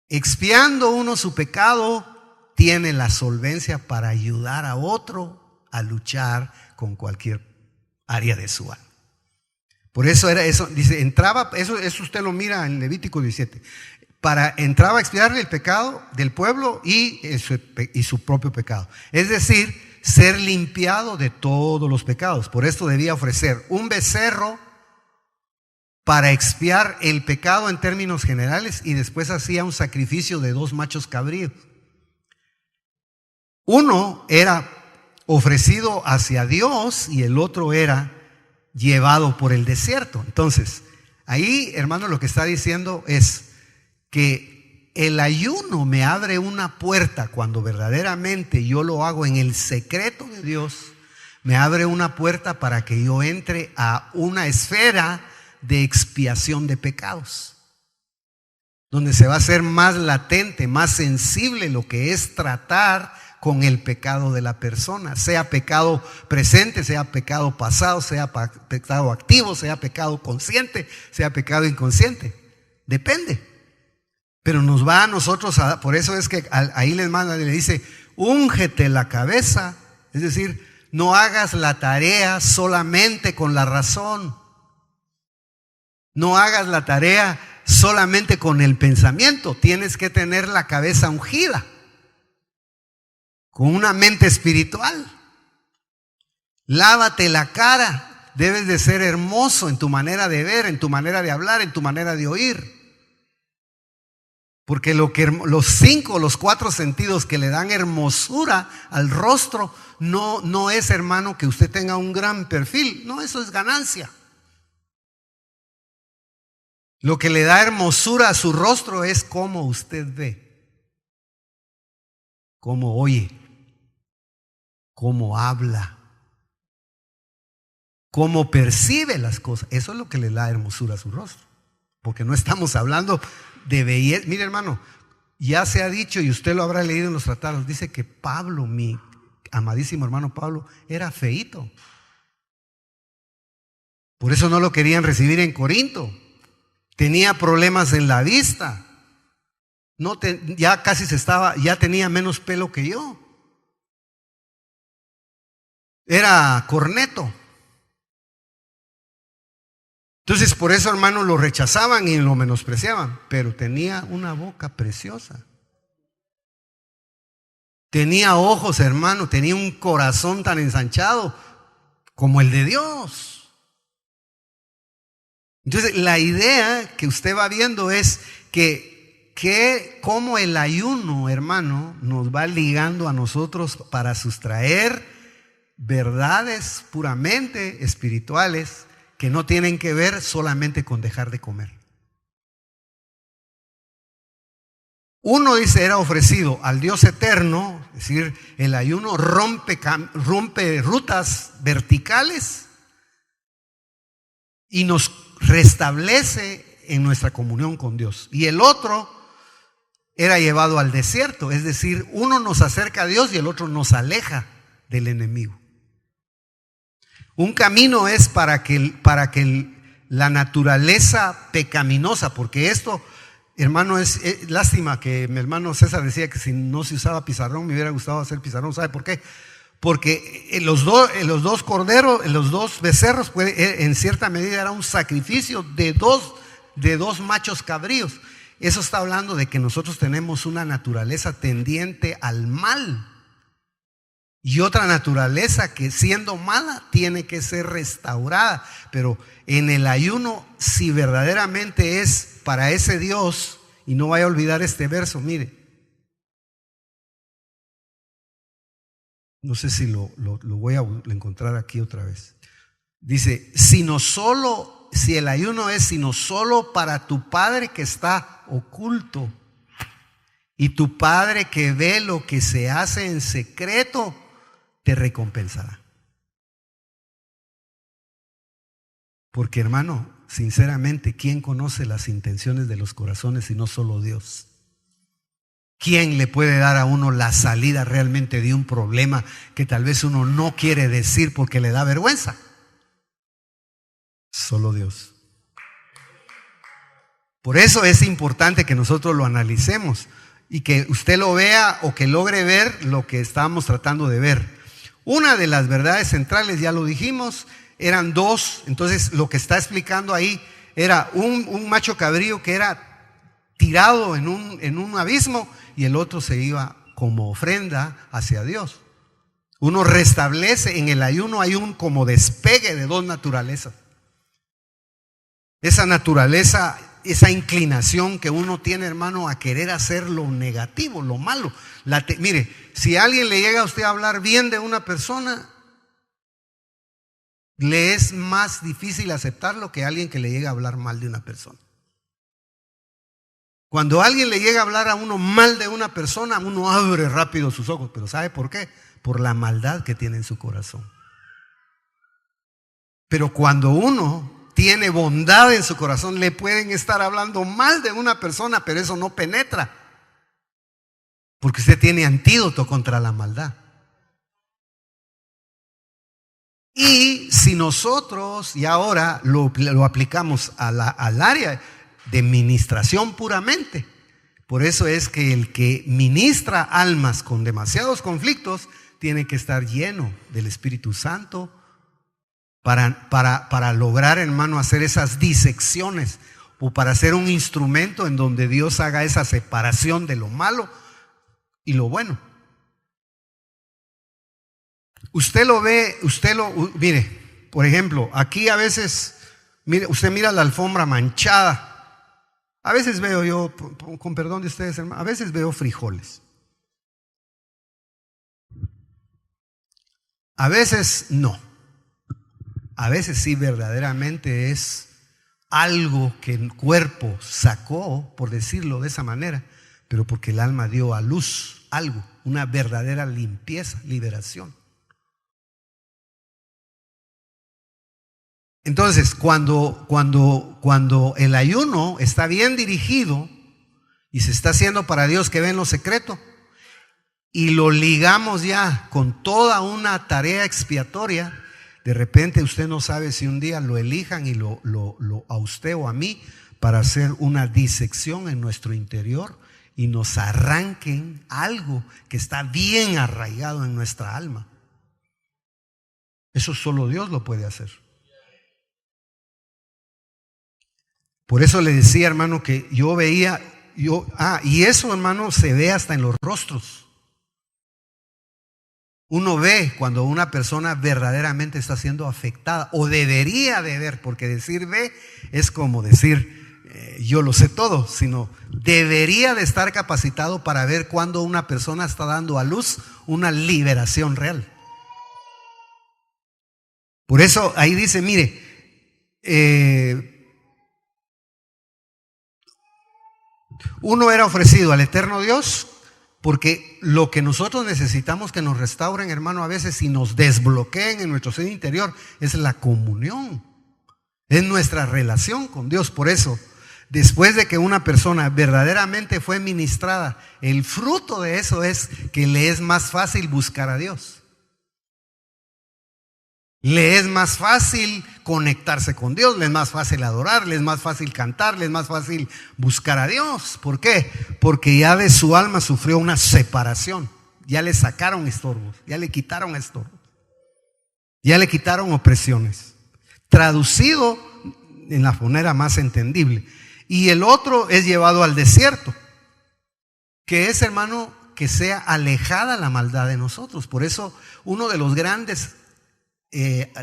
Expiando uno su pecado, tiene la solvencia para ayudar a otro a luchar con cualquier área de su alma. Por eso era eso, dice, entraba, eso usted lo mira en Levítico 17, entraba a expiarle el pecado del pueblo y su propio pecado. Es decir, ser limpiado de todos los pecados. Por esto debía ofrecer un becerro para expiar el pecado en términos generales, y después hacía un sacrificio de 2 machos cabríos. Uno era ofrecido hacia Dios y el otro era llevado por el desierto. Entonces, ahí, hermano, lo que está diciendo es que el ayuno me abre una puerta cuando verdaderamente yo lo hago en el secreto de Dios. Me abre una puerta para que yo entre a una esfera de expiación de pecados, donde se va a hacer más latente, más sensible lo que es tratar con el pecado de la persona, sea pecado presente, sea pecado pasado, sea pecado activo, sea pecado consciente, sea pecado inconsciente, depende. Pero nos va a nosotros, por eso es que ahí les manda, le dice, úngete la cabeza, es decir, no hagas la tarea solamente con la razón. No hagas la tarea solamente con el pensamiento. Tienes que tener la cabeza ungida, con una mente espiritual. Lávate la cara. Debes de ser hermoso en tu manera de ver, en tu manera de hablar, en tu manera de oír. Porque los 4 sentidos que le dan hermosura al rostro no es, hermano, que usted tenga un gran perfil. No, eso es ganancia. Lo que le da hermosura a su rostro es cómo usted ve, cómo oye, cómo habla, cómo percibe las cosas. Eso es lo que le da hermosura a su rostro. Porque no estamos hablando de belleza. Mire, hermano, ya se ha dicho, y usted lo habrá leído en los tratados, dice que Pablo, mi amadísimo hermano Pablo, era feíto. Por eso no lo querían recibir en Corinto. Tenía problemas en la vista. Ya casi ya tenía menos pelo que yo. Era corneto. Entonces, por eso, hermano, lo rechazaban y lo menospreciaban. Pero tenía una boca preciosa. Tenía ojos, hermano. Tenía un corazón tan ensanchado como el de Dios. Entonces, la idea que usted va viendo es que como el ayuno, hermano, nos va ligando a nosotros para sustraer verdades puramente espirituales que no tienen que ver solamente con dejar de comer. Uno dice, era ofrecido al Dios eterno, es decir, el ayuno rompe rutas verticales y nos restablece en nuestra comunión con Dios. Y el otro era llevado al desierto, es decir, uno nos acerca a Dios y el otro nos aleja del enemigo. Un camino es para que la naturaleza pecaminosa, porque esto, hermano, es lástima que mi hermano César decía que si no se usaba pizarrón, me hubiera gustado hacer pizarrón. ¿Sabe por qué? Porque los dos corderos, los 2 becerros, en cierta medida era un sacrificio de dos machos cabríos. Eso está hablando de que nosotros tenemos una naturaleza tendiente al mal y otra naturaleza que, siendo mala, tiene que ser restaurada. Pero en el ayuno, si verdaderamente es para ese Dios, y no vaya a olvidar este verso, mire. No sé si lo voy a encontrar aquí otra vez. Dice, si el ayuno es sino solo para tu Padre que está oculto, y tu Padre que ve lo que se hace en secreto, te recompensará. Porque, hermano, sinceramente, ¿quién conoce las intenciones de los corazones sino solo Dios? ¿Quién le puede dar a uno la salida realmente de un problema que tal vez uno no quiere decir porque le da vergüenza? Solo Dios. Por eso es importante que nosotros lo analicemos y que usted lo vea o que logre ver lo que estamos tratando de ver. Una de las verdades centrales, ya lo dijimos, eran 2. Entonces lo que está explicando ahí era un macho cabrío que era tirado en un abismo, y el otro se iba como ofrenda hacia Dios. Uno restablece, en el ayuno hay un como despegue de 2 naturalezas. esa naturaleza, esa inclinación que uno tiene, hermano, a querer hacer lo negativo, lo malo. Mire, si alguien le llega a usted a hablar bien de una persona, le es más difícil aceptarlo que a alguien que le llegue a hablar mal de una persona. Cuando alguien le llega a hablar a uno mal de una persona, uno abre rápido sus ojos. ¿Pero sabe por qué? Por la maldad que tiene en su corazón. Pero cuando uno tiene bondad en su corazón, le pueden estar hablando mal de una persona, pero eso no penetra. Porque usted tiene antídoto contra la maldad. Y si nosotros, y ahora lo aplicamos al área de ministración puramente, por eso es que el que ministra almas con demasiados conflictos tiene que estar lleno del Espíritu Santo para lograr, hermano, hacer esas disecciones, o para ser un instrumento en donde Dios haga esa separación de lo malo y lo bueno. Mire, por ejemplo, aquí a veces, usted mira la alfombra manchada. A veces veo yo, con perdón de ustedes, hermano, a veces veo frijoles. A veces no. A veces sí verdaderamente es algo que el cuerpo sacó, por decirlo de esa manera, pero porque el alma dio a luz algo, una verdadera limpieza, liberación. Entonces, cuando el ayuno está bien dirigido y se está haciendo para Dios que ve en lo secreto, y lo ligamos ya con toda una tarea expiatoria, de repente usted no sabe si un día lo elijan y a usted o a mí para hacer una disección en nuestro interior y nos arranquen algo que está bien arraigado en nuestra alma. Eso solo Dios lo puede hacer. Por eso le decía, hermano, que yo veía, y eso, hermano, se ve hasta en los rostros. Uno ve cuando una persona verdaderamente está siendo afectada, o debería de ver, porque decir ve es como decir yo lo sé todo, sino debería de estar capacitado para ver cuando una persona está dando a luz una liberación real. Por eso ahí dice, mire, uno era ofrecido al eterno Dios, porque lo que nosotros necesitamos que nos restauren, hermano, a veces y nos desbloqueen en nuestro ser interior, es la comunión, es nuestra relación con Dios. Por eso, después de que una persona verdaderamente fue ministrada, el fruto de eso es que le es más fácil buscar a Dios. Le es más fácil conectarse con Dios, le es más fácil adorar, le es más fácil cantar, le es más fácil buscar a Dios. ¿Por qué? Porque ya de su alma sufrió una separación. Ya le sacaron estorbos, ya le quitaron estorbos, ya le quitaron opresiones. Traducido en la manera más entendible. Y el otro es llevado al desierto, que es, hermano, que sea alejada la maldad de nosotros. Por eso uno de los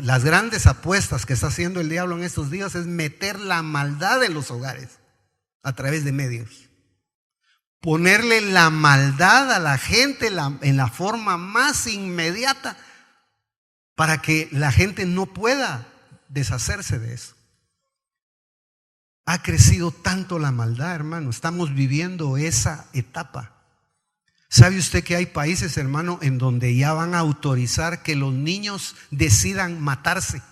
las grandes apuestas que está haciendo el diablo en estos días es meter la maldad en los hogares a través de medios. Ponerle la maldad a la gente en la forma más inmediata para que la gente no pueda deshacerse de eso. Ha crecido tanto la maldad, hermano. Estamos viviendo esa etapa. ¿Sabe usted que hay países, hermano, en donde ya van a autorizar que los niños decidan matarse?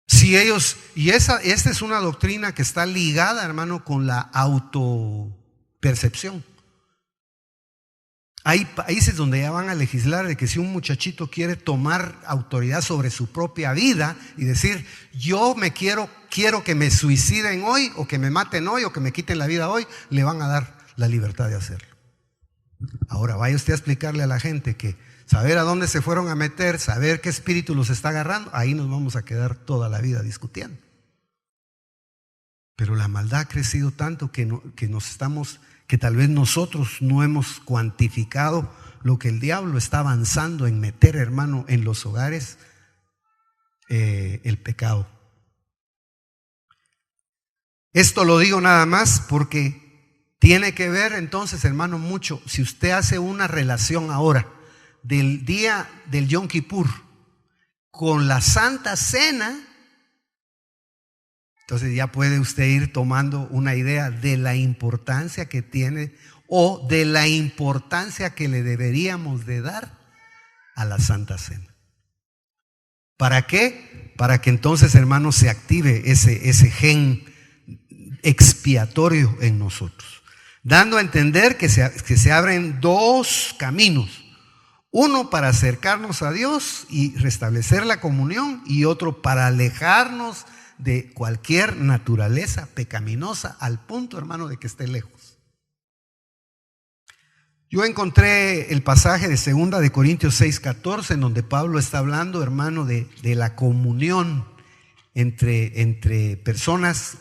Si ellos, esta es una doctrina que está ligada, hermano, con la autopercepción. Hay países donde ya van a legislar de que si un muchachito quiere tomar autoridad sobre su propia vida y decir, yo quiero que me suiciden hoy, o que me maten hoy, o que me quiten la vida hoy, le van a dar la libertad de hacerlo. Ahora vaya usted a explicarle a la gente que saber a dónde se fueron a meter, saber qué espíritu los está agarrando, ahí nos vamos a quedar toda la vida discutiendo. Pero la maldad ha crecido tanto que tal vez nosotros no hemos cuantificado lo que el diablo está avanzando en meter, hermano, en los hogares, el pecado. Esto lo digo nada más porque tiene que ver entonces, hermano, mucho. Si usted hace una relación ahora del día del Yom Kippur con la Santa Cena, entonces ya puede usted ir tomando una idea de la importancia que tiene o de la importancia que le deberíamos de dar a la Santa Cena. ¿Para qué? Para que entonces, hermanos, se active ese gen expiatorio en nosotros, dando a entender que se abren dos caminos: uno para acercarnos a Dios y restablecer la comunión, y otro para alejarnos de cualquier naturaleza pecaminosa al punto, hermano, de que esté lejos. Yo encontré el pasaje de 2 de Corintios 6:14, en donde Pablo está hablando, hermano, de la comunión entre personas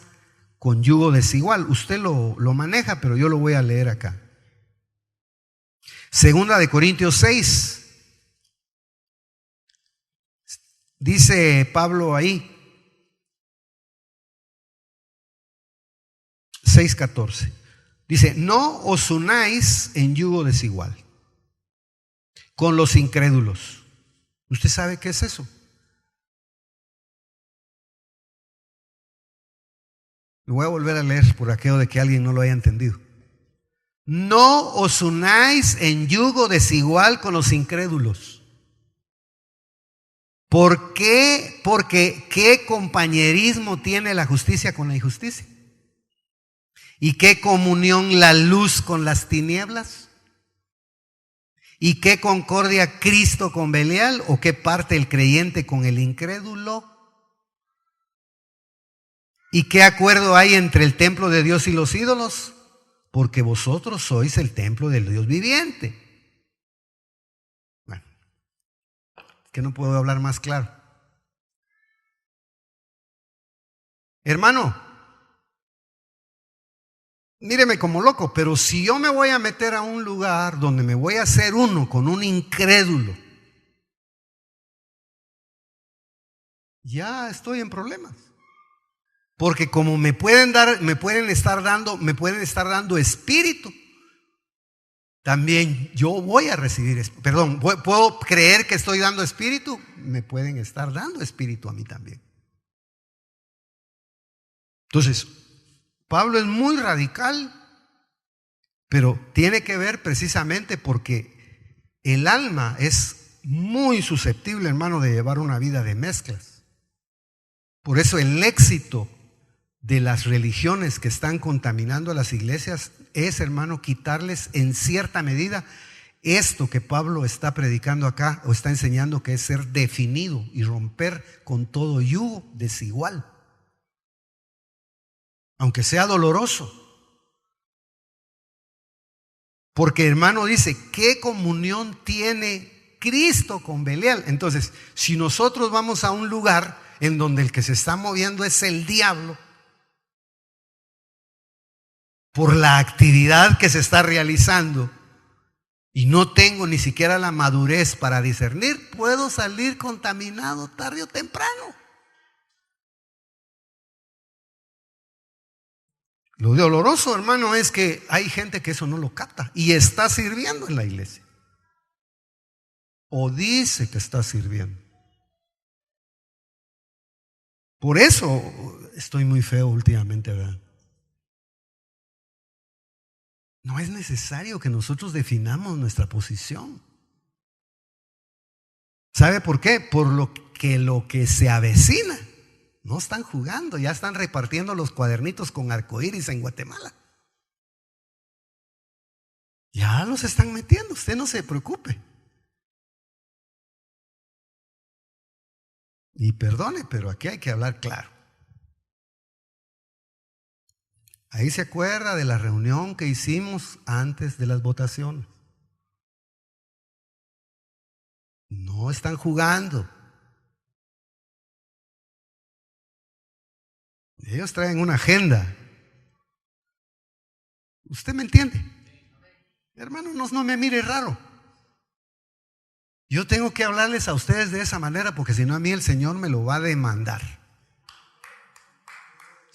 con yugo desigual. Usted lo maneja, pero yo lo voy a leer acá. 2 de Corintios 6, dice Pablo ahí, 6:14. Dice: no os unáis en yugo desigual con los incrédulos. ¿Usted sabe qué es eso? Lo voy a volver a leer por aquello de que alguien no lo haya entendido. No os unáis en yugo desigual con los incrédulos. ¿Por qué? Porque ¿qué compañerismo tiene la justicia con la injusticia? ¿Y qué comunión la luz con las tinieblas? ¿Y qué concordia Cristo con Belial? ¿O qué parte el creyente con el incrédulo? ¿Y qué acuerdo hay entre el templo de Dios y los ídolos? Porque vosotros sois el templo del Dios viviente. Bueno, que no puedo hablar más claro. Hermano, míreme como loco, pero si yo me voy a meter a un lugar donde me voy a hacer uno con un incrédulo, ya estoy en problemas. Porque como me pueden estar dando espíritu, también yo voy a recibir, puedo creer que estoy dando espíritu, me pueden estar dando espíritu a mí también. Entonces, Pablo es muy radical, pero tiene que ver precisamente porque el alma es muy susceptible, hermano, de llevar una vida de mezclas. Por eso el éxito de las religiones que están contaminando a las iglesias es, hermano, quitarles en cierta medida esto que Pablo está predicando acá o está enseñando, que es ser definido y romper con todo yugo desigual, aunque sea doloroso. Porque, hermano, dice: ¿qué comunión tiene Cristo con Belial? Entonces, si nosotros vamos a un lugar en donde el que se está moviendo es el diablo, por la actividad que se está realizando, y no tengo ni siquiera la madurez para discernir, puedo salir contaminado tarde o temprano. Lo doloroso, hermano, es que hay gente que eso no lo capta y está sirviendo en la iglesia, o dice que está sirviendo. Por eso estoy muy feo últimamente, ¿verdad? No es necesario que nosotros definamos nuestra posición. ¿Sabe por qué? Por lo que se avecina. No están jugando, ya están repartiendo los cuadernitos con arcoíris en Guatemala. Ya los están metiendo, usted no se preocupe. Y perdone, pero aquí hay que hablar claro. Ahí se acuerda de la reunión que hicimos antes de las votaciones. No están jugando. Ellos traen una agenda. ¿Usted me entiende? Hermano, no me mire raro. Yo tengo que hablarles a ustedes de esa manera, porque si no, a mí el Señor me lo va a demandar.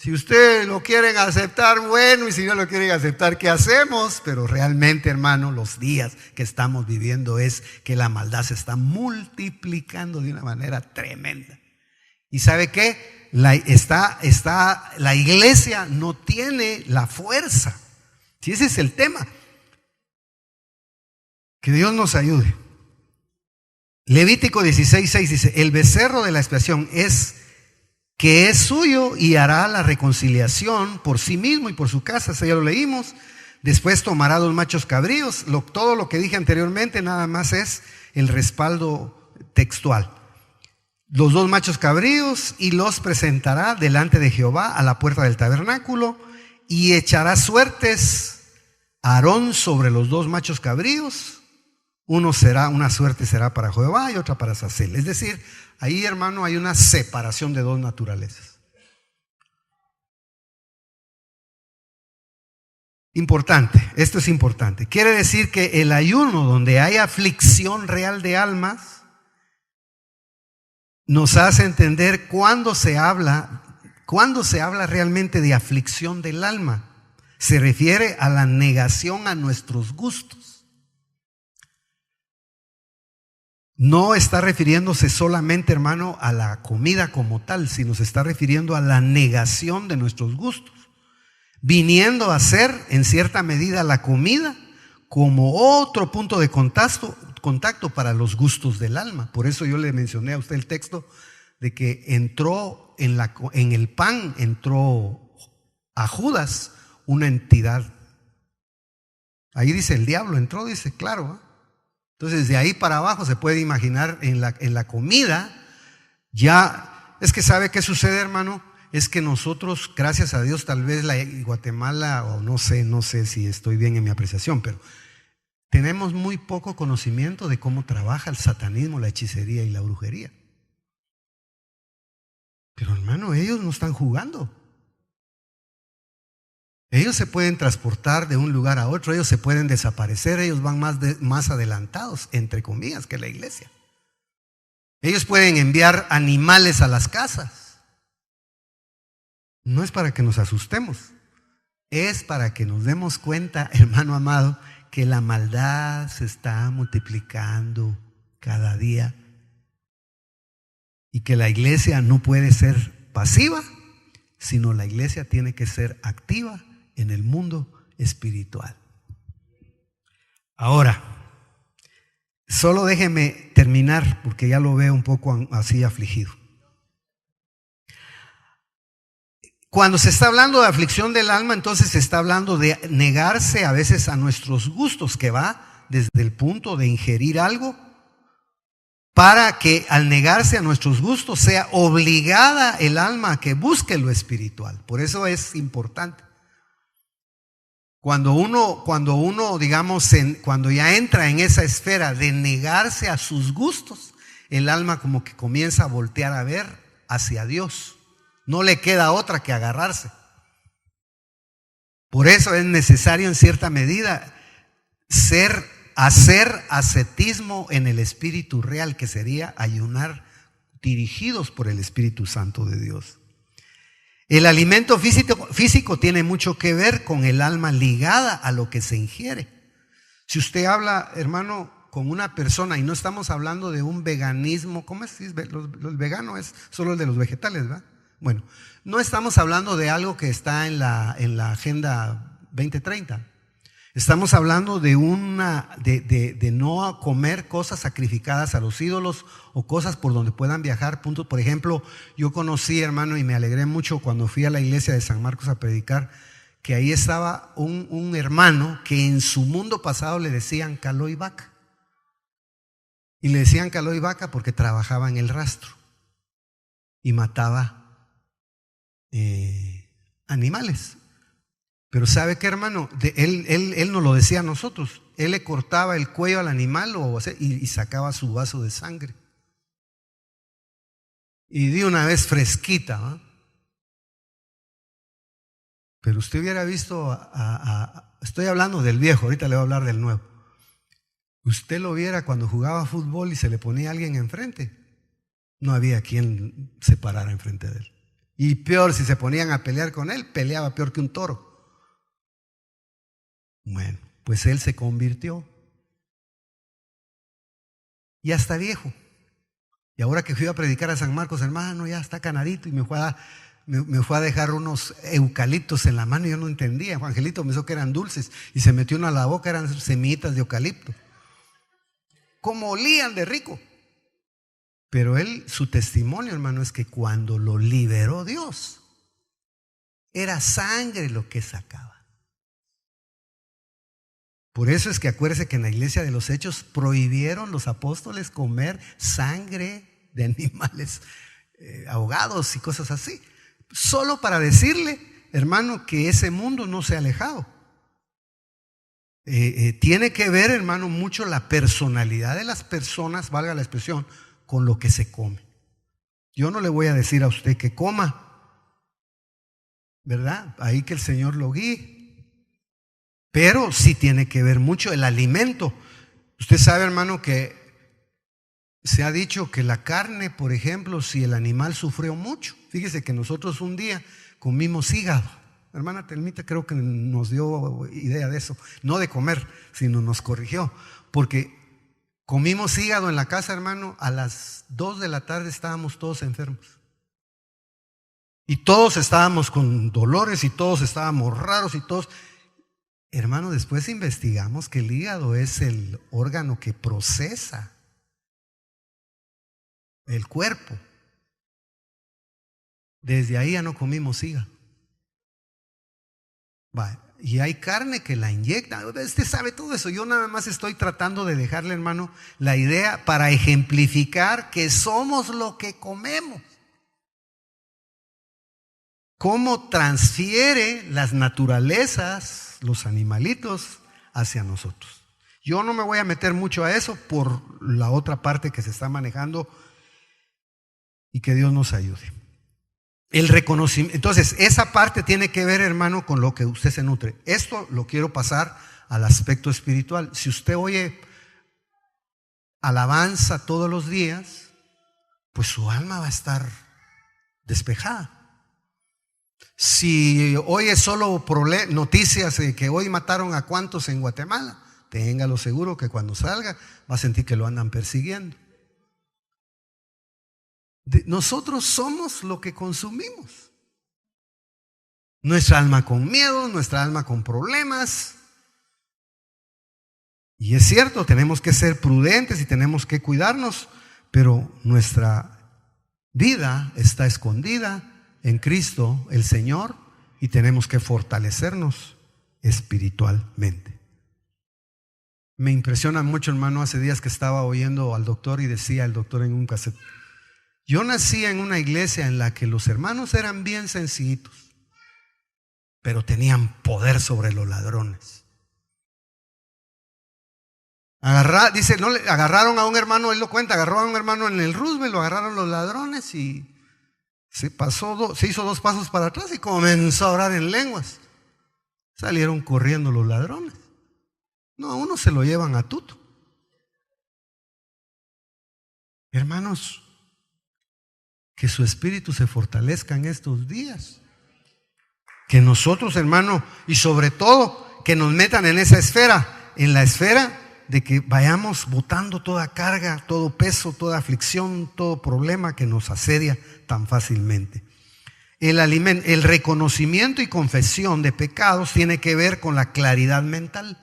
Si ustedes lo quieren aceptar, bueno, y si no lo quieren aceptar, ¿qué hacemos? Pero realmente, hermano, los días que estamos viviendo es que la maldad se está multiplicando de una manera tremenda. ¿Y sabe qué? La iglesia no tiene la fuerza. Si ese es el tema. Que Dios nos ayude. Levítico 16:6 dice: el becerro de la expiación es que es suyo y hará la reconciliación por sí mismo y por su casa. Eso ya lo leímos. Después tomará 2 machos cabríos. Todo lo que dije anteriormente nada más es el respaldo textual. Los 2 machos cabríos, y los presentará delante de Jehová a la puerta del tabernáculo, y echará suertes Aarón sobre los 2 machos cabríos. Una suerte será para Jehová y otra para Azazel. Es decir, ahí, hermano, hay una separación de 2 naturalezas. Importante, esto es importante. Quiere decir que el ayuno donde hay aflicción real de almas nos hace entender cuándo se habla realmente de aflicción del alma. Se refiere a la negación a nuestros gustos. No está refiriéndose solamente, hermano, a la comida como tal, sino se está refiriendo a la negación de nuestros gustos, viniendo a ser en cierta medida la comida como otro punto de contacto para los gustos del alma. Por eso yo le mencioné a usted el texto de que entró en el pan, entró a Judas una entidad. Ahí dice el diablo entró, dice, claro, ¿eh? Entonces de ahí para abajo se puede imaginar en la comida. Ya es que ¿sabe qué sucede, hermano? Es que nosotros, gracias a Dios, tal vez Guatemala, o no sé si estoy bien en mi apreciación, pero tenemos muy poco conocimiento de cómo trabaja el satanismo, la hechicería y la brujería. Pero, hermano, ellos no están jugando. Ellos se pueden transportar de un lugar a otro, ellos se pueden desaparecer, ellos van más adelantados, entre comillas, que la iglesia. Ellos pueden enviar animales a las casas. No es para que nos asustemos, es para que nos demos cuenta, hermano amado, que la maldad se está multiplicando cada día y que la iglesia no puede ser pasiva, sino la iglesia tiene que ser activa en el mundo espiritual. Ahora, solo déjeme terminar porque ya lo veo un poco así afligido. Cuando se está hablando de aflicción del alma, entonces se está hablando de negarse a veces a nuestros gustos, que va desde el punto de ingerir algo, para que al negarse a nuestros gustos sea obligada el alma a que busque lo espiritual. Por eso es importante. Cuando uno, digamos, cuando ya entra en esa esfera de negarse a sus gustos, el alma como que comienza a voltear a ver hacia Dios. No le queda otra que agarrarse. Por eso es necesario en cierta medida hacer ascetismo en el Espíritu real, que sería ayunar dirigidos por el Espíritu Santo de Dios. El alimento físico tiene mucho que ver con el alma ligada a lo que se ingiere. Si usted habla, hermano, con una persona, y no estamos hablando de un veganismo, ¿cómo es? Los veganos es solo el de los vegetales, ¿verdad? Bueno, no estamos hablando de algo que está en la Agenda 2030. Estamos hablando de no comer cosas sacrificadas a los ídolos o cosas por donde puedan viajar. Punto. Por ejemplo, yo conocí, hermano, y me alegré mucho cuando fui a la iglesia de San Marcos a predicar, que ahí estaba un hermano que en su mundo pasado le decían caló y vaca. Y le decían caló y vaca porque trabajaba en el rastro y mataba animales. Pero ¿sabe qué, hermano? Él nos lo decía a nosotros. Él le cortaba el cuello al animal y sacaba su vaso de sangre. Y de una vez fresquita, ¿no? Pero usted hubiera visto, estoy hablando del viejo, ahorita le voy a hablar del nuevo. Usted lo viera cuando jugaba fútbol y se le ponía alguien enfrente. No había quien se parara enfrente de él. Y peor, si se ponían a pelear con él, peleaba peor que un toro. Bueno, pues él se convirtió. Ya está viejo. Y ahora que fui a predicar a San Marcos, hermano, ya está canadito, y me fue a dejar unos eucaliptos en la mano y yo no entendía. Angelito me dijo que eran dulces y se metió uno a la boca, eran semillitas de eucalipto. Como olían de rico. Pero él, su testimonio, hermano, es que cuando lo liberó Dios, era sangre lo que sacaba. Por eso es que acuérdese que en la iglesia de los Hechos prohibieron los apóstoles comer sangre de animales ahogados y cosas así. Solo para decirle, hermano, que ese mundo no se ha alejado. Tiene que ver, hermano, mucho la personalidad de las personas, valga la expresión, con lo que se come. Yo no le voy a decir a usted que coma, ¿verdad? Ahí que el Señor lo guíe. Pero sí tiene que ver mucho el alimento. Usted sabe, hermano, que se ha dicho que la carne, por ejemplo, si el animal sufrió mucho. Fíjese que nosotros un día comimos hígado. Hermana Telmita creo que nos dio idea de eso. No de comer, sino nos corrigió. Porque comimos hígado en la casa, hermano. A las 2 de la tarde estábamos todos enfermos. Y todos estábamos con dolores y todos estábamos raros y todos... Hermano, después investigamos que el hígado es el órgano que procesa el cuerpo. Desde ahí ya no comimos hígado. Y hay carne que la inyectan. Usted sabe todo eso. Yo nada más estoy tratando de dejarle, hermano, la idea para ejemplificar que somos lo que comemos. Cómo transfiere las naturalezas, los animalitos, hacia nosotros. Yo no me voy a meter mucho a eso por la otra parte que se está manejando y que Dios nos ayude. El reconocimiento. Entonces, esa parte tiene que ver, hermano, con lo que usted se nutre. Esto lo quiero pasar al aspecto espiritual. Si usted oye alabanza todos los días, pues su alma va a estar despejada. Si oye solo noticias de que hoy mataron a cuantos en Guatemala, téngalo seguro que cuando salga va a sentir que lo andan persiguiendo. Nosotros somos lo que consumimos. Nuestra alma con miedo, nuestra alma con problemas. Y es cierto, tenemos que ser prudentes y tenemos que cuidarnos, pero nuestra vida está escondida en Cristo el Señor y tenemos que fortalecernos espiritualmente. Me impresiona mucho, hermano, hace días que estaba oyendo al doctor y decía el doctor en un cassette: yo nací en una iglesia en la que los hermanos eran bien sencillitos, pero tenían poder sobre los ladrones. Dice, no, agarraron a un hermano, él lo cuenta, agarró a un hermano en el Roosevelt, lo agarraron los ladrones y se hizo 2 pasos para atrás y comenzó a orar en lenguas. Salieron corriendo los ladrones. No, a uno se lo llevan a tuto. Hermanos, que su espíritu se fortalezca en estos días. Que nosotros, hermano, y sobre todo que nos metan en esa esfera, en la esfera de que vayamos botando toda carga, todo peso, toda aflicción, todo problema que nos asedia tan fácilmente. El reconocimiento y confesión de pecados tiene que ver con la claridad mental.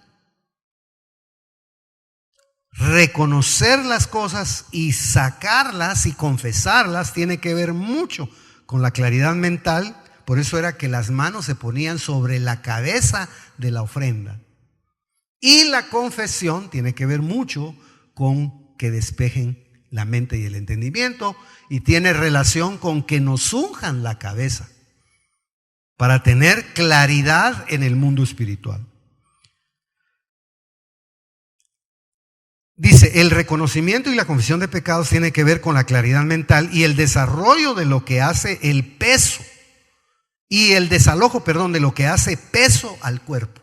Reconocer las cosas y sacarlas y confesarlas tiene que ver mucho con la claridad mental. Por eso era que las manos se ponían sobre la cabeza de la ofrenda. Y la confesión tiene que ver mucho con que despejen la mente y el entendimiento, y tiene relación con que nos unjan la cabeza para tener claridad en el mundo espiritual. Dice, el reconocimiento y la confesión de pecados tiene que ver con la claridad mental y el desarrollo de lo que hace el peso y el desalojo, de lo que hace peso al cuerpo.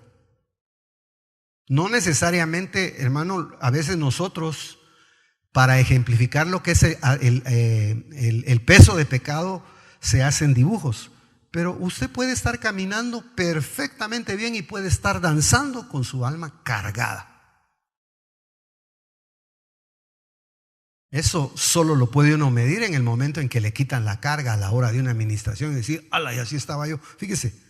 No necesariamente, hermano, a veces nosotros, para ejemplificar lo que es el peso de pecado, se hacen dibujos, pero usted puede estar caminando perfectamente bien y puede estar danzando con su alma cargada. Eso solo lo puede uno medir en el momento en que le quitan la carga a la hora de una administración y decir, ala, y así estaba yo. Fíjese,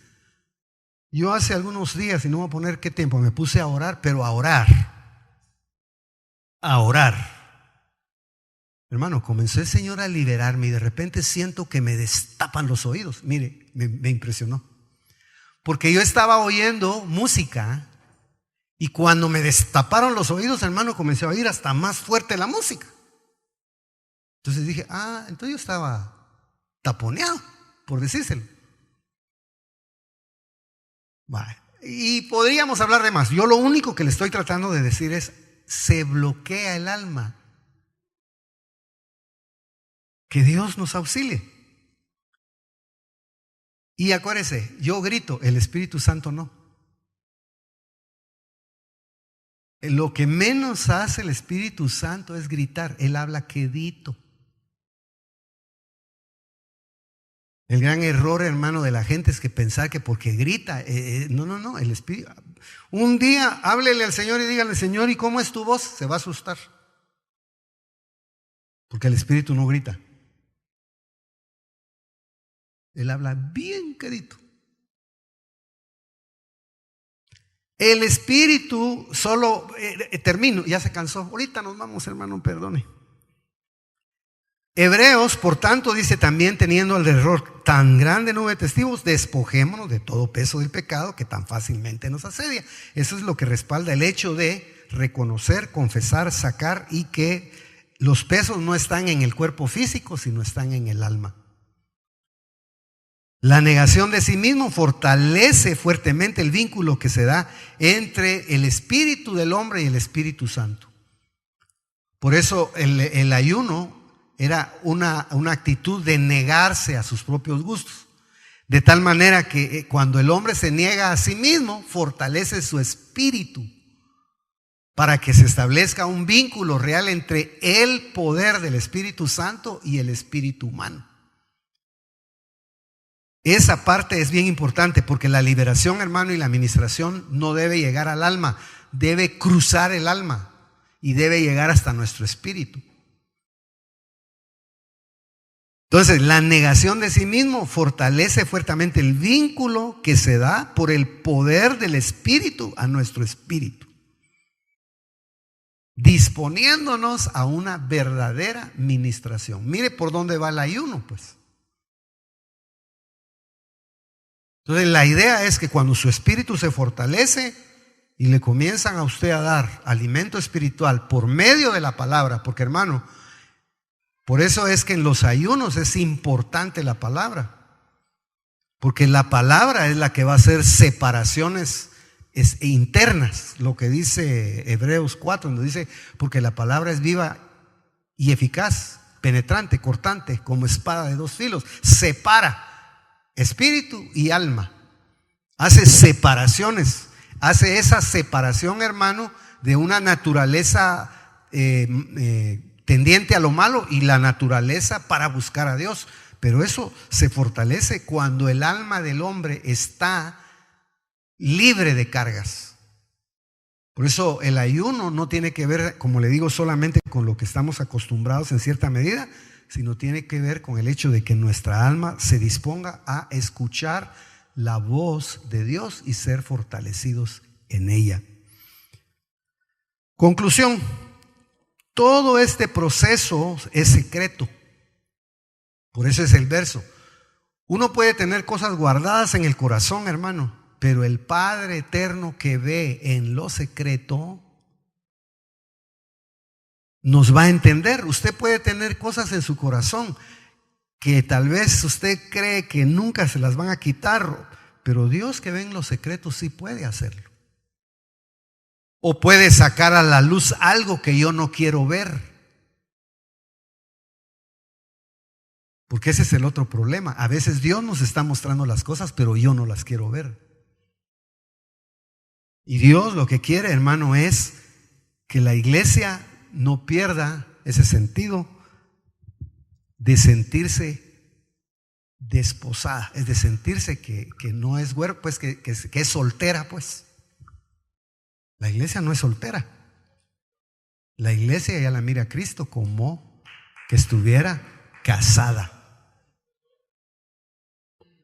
yo hace algunos días, y no voy a poner qué tiempo, me puse a orar, pero a orar. Hermano, comenzó el Señor a liberarme y de repente siento que me destapan los oídos. Mire, me impresionó. Porque yo estaba oyendo música y cuando me destaparon los oídos, hermano, comencé a oír hasta más fuerte la música. Entonces dije, entonces yo estaba taponeado, por decírselo. Vale. Y podríamos hablar de más. Yo lo único que le estoy tratando de decir es, se bloquea el alma. Que Dios nos auxilie. Y acuérdese, yo grito, el Espíritu Santo no. Lo que menos hace el Espíritu Santo es gritar, Él habla quedito. El gran error, hermano, de la gente es que pensar que porque grita, no, el Espíritu. Un día háblele al Señor y dígale, Señor, ¿y cómo es tu voz? Se va a asustar. Porque el Espíritu no grita. Él habla bien quedito. El Espíritu solo, termino, ya se cansó. Ahorita nos vamos, hermano, perdone. Hebreos, por tanto, dice también, teniendo el error tan grande nube de testigos, despojémonos de todo peso del pecado que tan fácilmente nos asedia. Eso es lo que respalda el hecho de reconocer, confesar, sacar y que los pesos no están en el cuerpo físico, sino están en el alma. La negación de sí mismo fortalece fuertemente el vínculo que se da entre el espíritu del hombre y el Espíritu Santo. Por eso el ayuno era una actitud de negarse a sus propios gustos. De tal manera que cuando el hombre se niega a sí mismo, fortalece su espíritu para que se establezca un vínculo real entre el poder del Espíritu Santo y el espíritu humano. Esa parte es bien importante porque la liberación, hermano, y la administración no debe llegar al alma, debe cruzar el alma y debe llegar hasta nuestro espíritu. Entonces, la negación de sí mismo fortalece fuertemente el vínculo que se da por el poder del espíritu a nuestro espíritu, disponiéndonos a una verdadera ministración. Mire por dónde va el ayuno, pues. Entonces la idea es que cuando su espíritu se fortalece y le comienzan a usted a dar alimento espiritual por medio de la palabra, porque hermano, por eso es que en los ayunos es importante la palabra, porque la palabra es la que va a hacer separaciones internas, lo que dice Hebreos 4, donde dice, porque la palabra es viva y eficaz, penetrante, cortante, como espada de dos filos, separa espíritu y alma, hace separaciones, hace esa separación, hermano, de una naturaleza tendiente a lo malo y la naturaleza para buscar a Dios. Pero eso se fortalece cuando el alma del hombre está libre de cargas. Por eso el ayuno no tiene que ver, como le digo, solamente con lo que estamos acostumbrados en cierta medida, sino tiene que ver con el hecho de que nuestra alma se disponga a escuchar la voz de Dios y ser fortalecidos en ella. Conclusión, todo este proceso es secreto. Por eso es el verso. Uno puede tener cosas guardadas en el corazón, hermano, pero el Padre eterno que ve en lo secreto nos va a entender. Usted puede tener cosas en su corazón que tal vez usted cree que nunca se las van a quitar, pero Dios que ve en los secretos sí puede hacerlo. O puede sacar a la luz algo que yo no quiero ver. Porque ese es el otro problema. A veces Dios nos está mostrando las cosas, pero yo no las quiero ver. Y Dios lo que quiere, hermano, es que la iglesia no pierda ese sentido de sentirse desposada, es de sentirse que no es huérfana, pues que es soltera, pues. La iglesia no es soltera. La iglesia ya la mira a Cristo como que estuviera casada.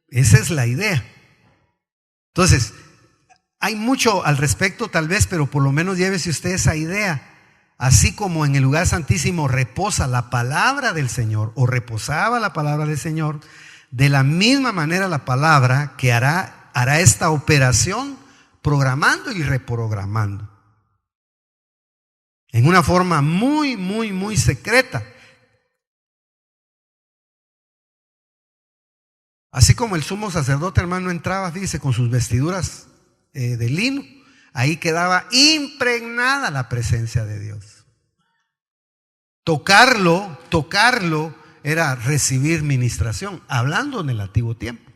Esa es la idea. Entonces, hay mucho al respecto tal vez, pero por lo menos llévese usted esa idea. Así como en el lugar santísimo reposa la palabra del Señor, o reposaba la palabra del Señor, de la misma manera la palabra que hará esta operación programando y reprogramando. En una forma muy, muy, muy secreta. Así como el sumo sacerdote, hermano, entraba, fíjese, con sus vestiduras de lino, ahí quedaba impregnada la presencia de Dios. Tocarlo era recibir ministración, hablando en el antiguo tiempo.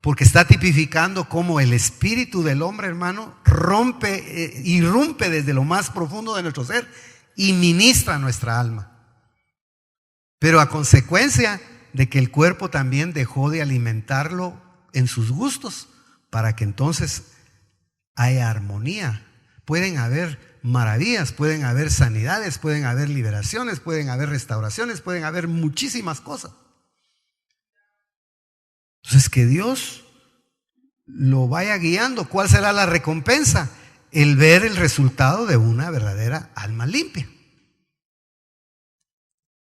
Porque está tipificando cómo el espíritu del hombre, hermano, irrumpe desde lo más profundo de nuestro ser y ministra nuestra alma. Pero a consecuencia de que el cuerpo también dejó de alimentarlo en sus gustos, para que entonces haya armonía. Pueden haber maravillas, pueden haber sanidades, pueden haber liberaciones, pueden haber restauraciones, pueden haber muchísimas cosas. Entonces, que Dios lo vaya guiando. ¿Cuál será la recompensa? El ver el resultado de una verdadera alma limpia.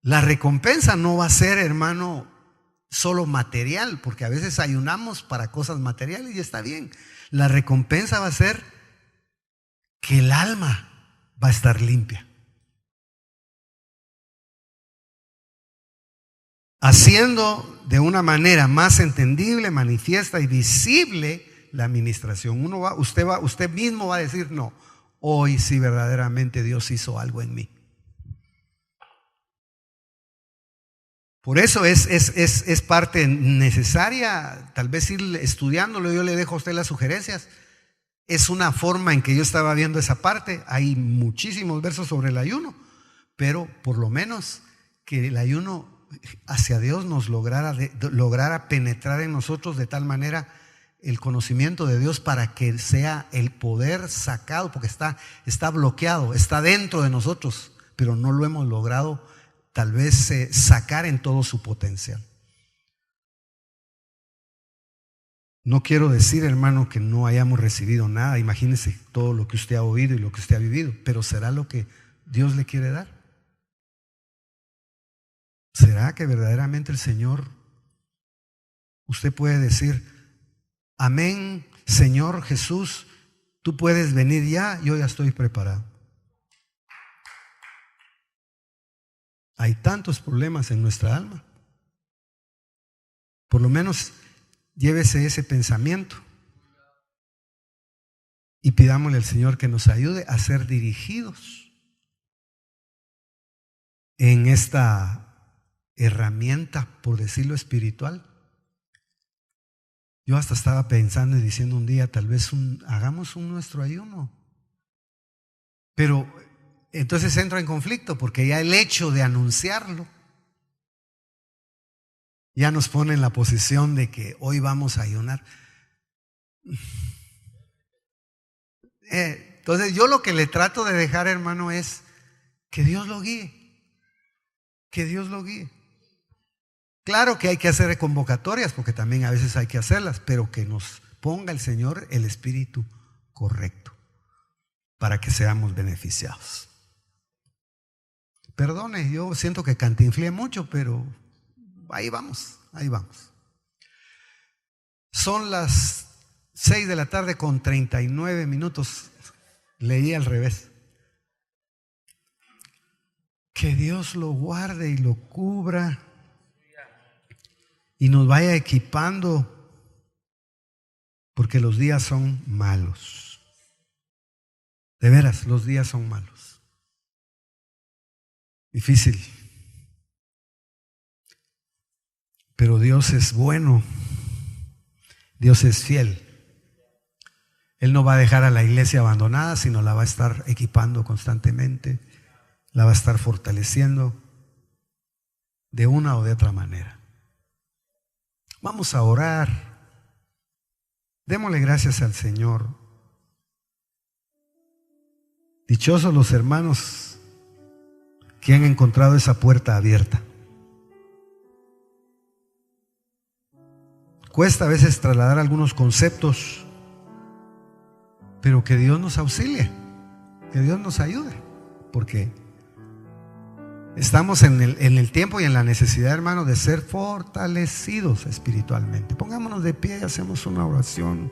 La recompensa no va a ser, hermano, solo material, porque a veces ayunamos para cosas materiales y está bien. La recompensa va a ser que el alma va a estar limpia. Haciendo de una manera más entendible, manifiesta y visible la administración. Usted mismo va a decir, no, hoy sí verdaderamente Dios hizo algo en mí. Por eso es parte necesaria, tal vez ir estudiándolo. Yo le dejo a usted las sugerencias. Es una forma en que yo estaba viendo esa parte. Hay muchísimos versos sobre el ayuno, pero por lo menos que el ayuno hacia Dios nos lograra penetrar en nosotros de tal manera el conocimiento de Dios para que sea el poder sacado, porque está bloqueado, está dentro de nosotros, pero no lo hemos logrado tal vez sacar en todo su potencial. No quiero decir, hermano, que no hayamos recibido nada. Imagínese todo lo que usted ha oído y lo que usted ha vivido, pero ¿será lo que Dios le quiere dar? ¿Será que verdaderamente el Señor, usted puede decir, amén, Señor Jesús, tú puedes venir ya, yo ya estoy preparado? Hay tantos problemas en nuestra alma. Por lo menos llévese ese pensamiento y pidámosle al Señor que nos ayude a ser dirigidos en esta herramienta, por decirlo, espiritual. Yo hasta estaba pensando y diciendo un día, tal vez hagamos nuestro ayuno. Pero entonces entra en conflicto, porque ya el hecho de anunciarlo ya nos pone en la posición de que hoy vamos a ayunar. Entonces yo lo que le trato de dejar, hermano, es que Dios lo guíe. Que Dios lo guíe. Claro que hay que hacer convocatorias, porque también a veces hay que hacerlas, pero que nos ponga el Señor el espíritu correcto para que seamos beneficiados. Perdone, yo siento que cantinflé mucho, pero ahí vamos, ahí vamos. Son las 6:39 PM. Leí al revés. Que Dios lo guarde y lo cubra y nos vaya equipando, porque los días son malos. De veras, los días son malos. Difícil. Pero Dios es bueno. Dios es fiel. Él no va a dejar a la iglesia abandonada, sino la va a estar equipando constantemente, la va a estar fortaleciendo de una o de otra manera. Vamos a orar. Démosle gracias al Señor. Dichosos los hermanos que han encontrado esa puerta abierta. Cuesta a veces trasladar algunos conceptos, pero que Dios nos auxilie, que Dios nos ayude, porque estamos en el tiempo y en la necesidad, hermano, de ser fortalecidos espiritualmente. Pongámonos de pie y hacemos una oración.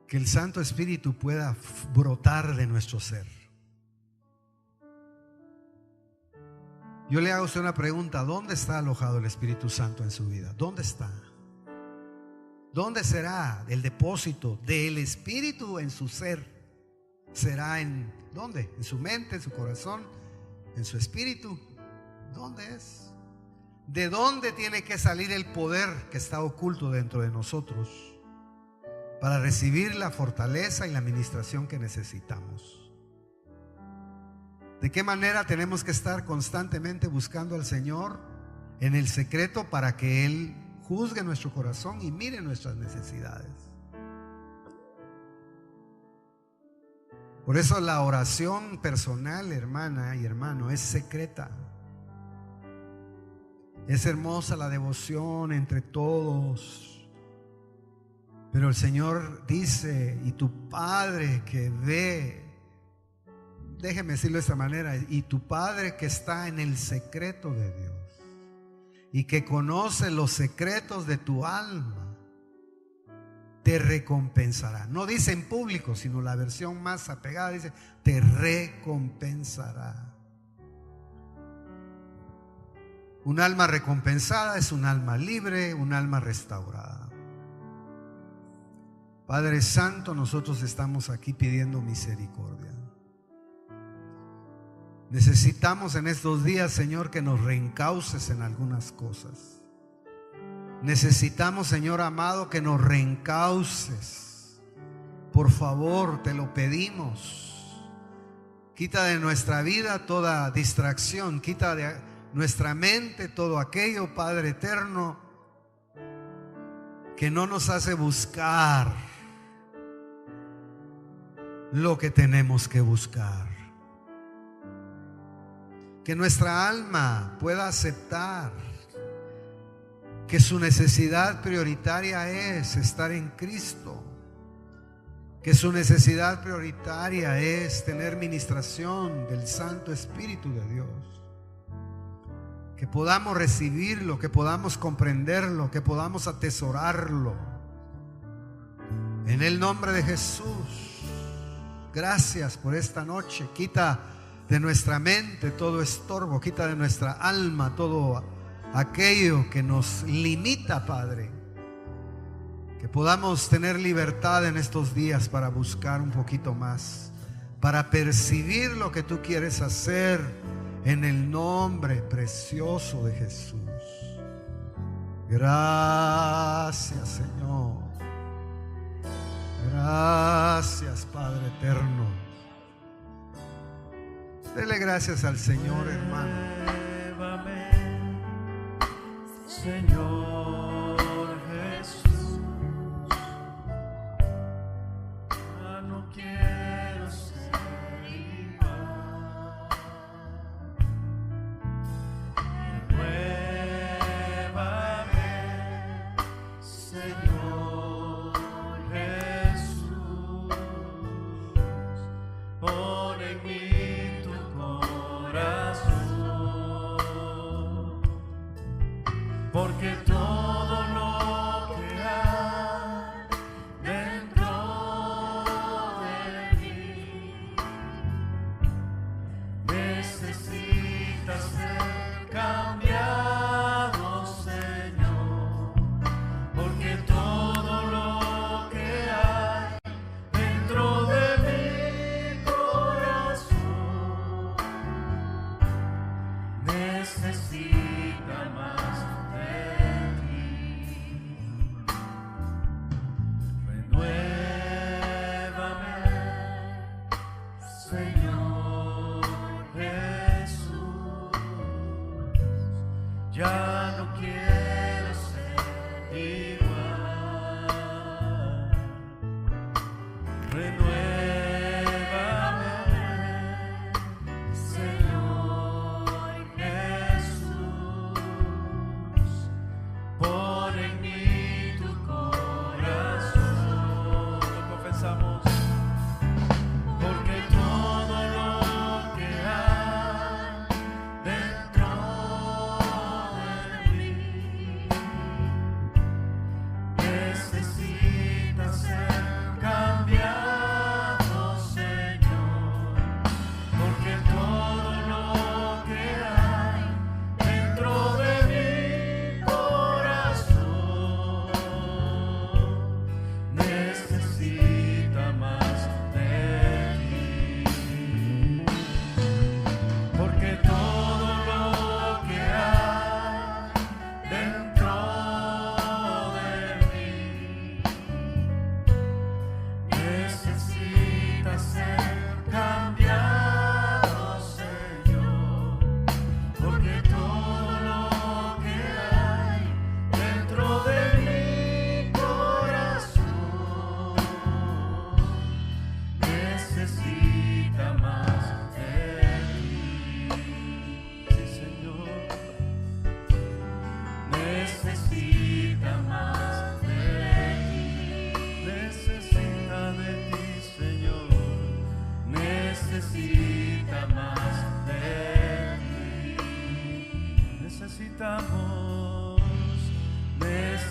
Que el Santo Espíritu pueda brotar de nuestro ser. Yo le hago a usted una pregunta: ¿dónde está alojado el Espíritu Santo en su vida? ¿Dónde está? ¿Dónde será el depósito del Espíritu en su ser? ¿Será en dónde? ¿En su mente, en su corazón, en su espíritu? ¿Dónde es? ¿De dónde tiene que salir el poder que está oculto dentro de nosotros para recibir la fortaleza y la administración que necesitamos? ¿De qué manera tenemos que estar constantemente buscando al Señor en el secreto para que Él juzgue nuestro corazón y mire nuestras necesidades? Por eso la oración personal, hermana y hermano, es secreta. Es hermosa la devoción entre todos, pero el Señor dice: y tu Padre que ve, déjeme decirlo de esta manera, y tu Padre que está en el secreto de Dios y que conoce los secretos de tu alma, te recompensará. No dice en público, sino la versión más apegada dice: te recompensará. Un alma recompensada es un alma libre, un alma restaurada. Padre Santo, nosotros estamos aquí pidiendo misericordia. Necesitamos en estos días, Señor, que nos reencauces en algunas cosas. Necesitamos, Señor amado, que nos reencauces. Por favor, te lo pedimos. Quita de nuestra vida toda distracción. Quita de nuestra mente todo aquello, Padre eterno, que no nos hace buscar lo que tenemos que buscar. Que nuestra alma pueda aceptar que su necesidad prioritaria es estar en Cristo, que su necesidad prioritaria es tener ministración del Santo Espíritu de Dios, que podamos recibirlo, que podamos comprenderlo, que podamos atesorarlo en el nombre de Jesús. Gracias por esta noche. Quita de nuestra mente todo estorbo, quita de nuestra alma todo aquello que nos limita, Padre. Que podamos tener libertad en estos días para buscar un poquito más, para percibir lo que tú quieres hacer en el nombre precioso de Jesús. Gracias, Señor. Gracias, Padre eterno. Dele gracias al Señor, hermano. Llévame, Señor Jesús. Ya no quiero ser igual. Llévame, Señor Jesús. Pon en mí porque todo lo que hay dentro de mí necesita ser cambiado, Señor, porque todo lo que hay dentro de mi corazón necesita más de ti. Renuévame, Señor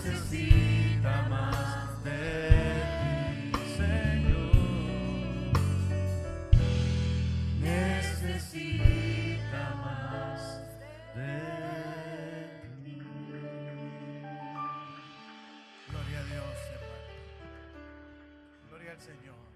necesita más de ti, Señor. Necesita más de ti. Gloria a Dios, hermano. Gloria al Señor.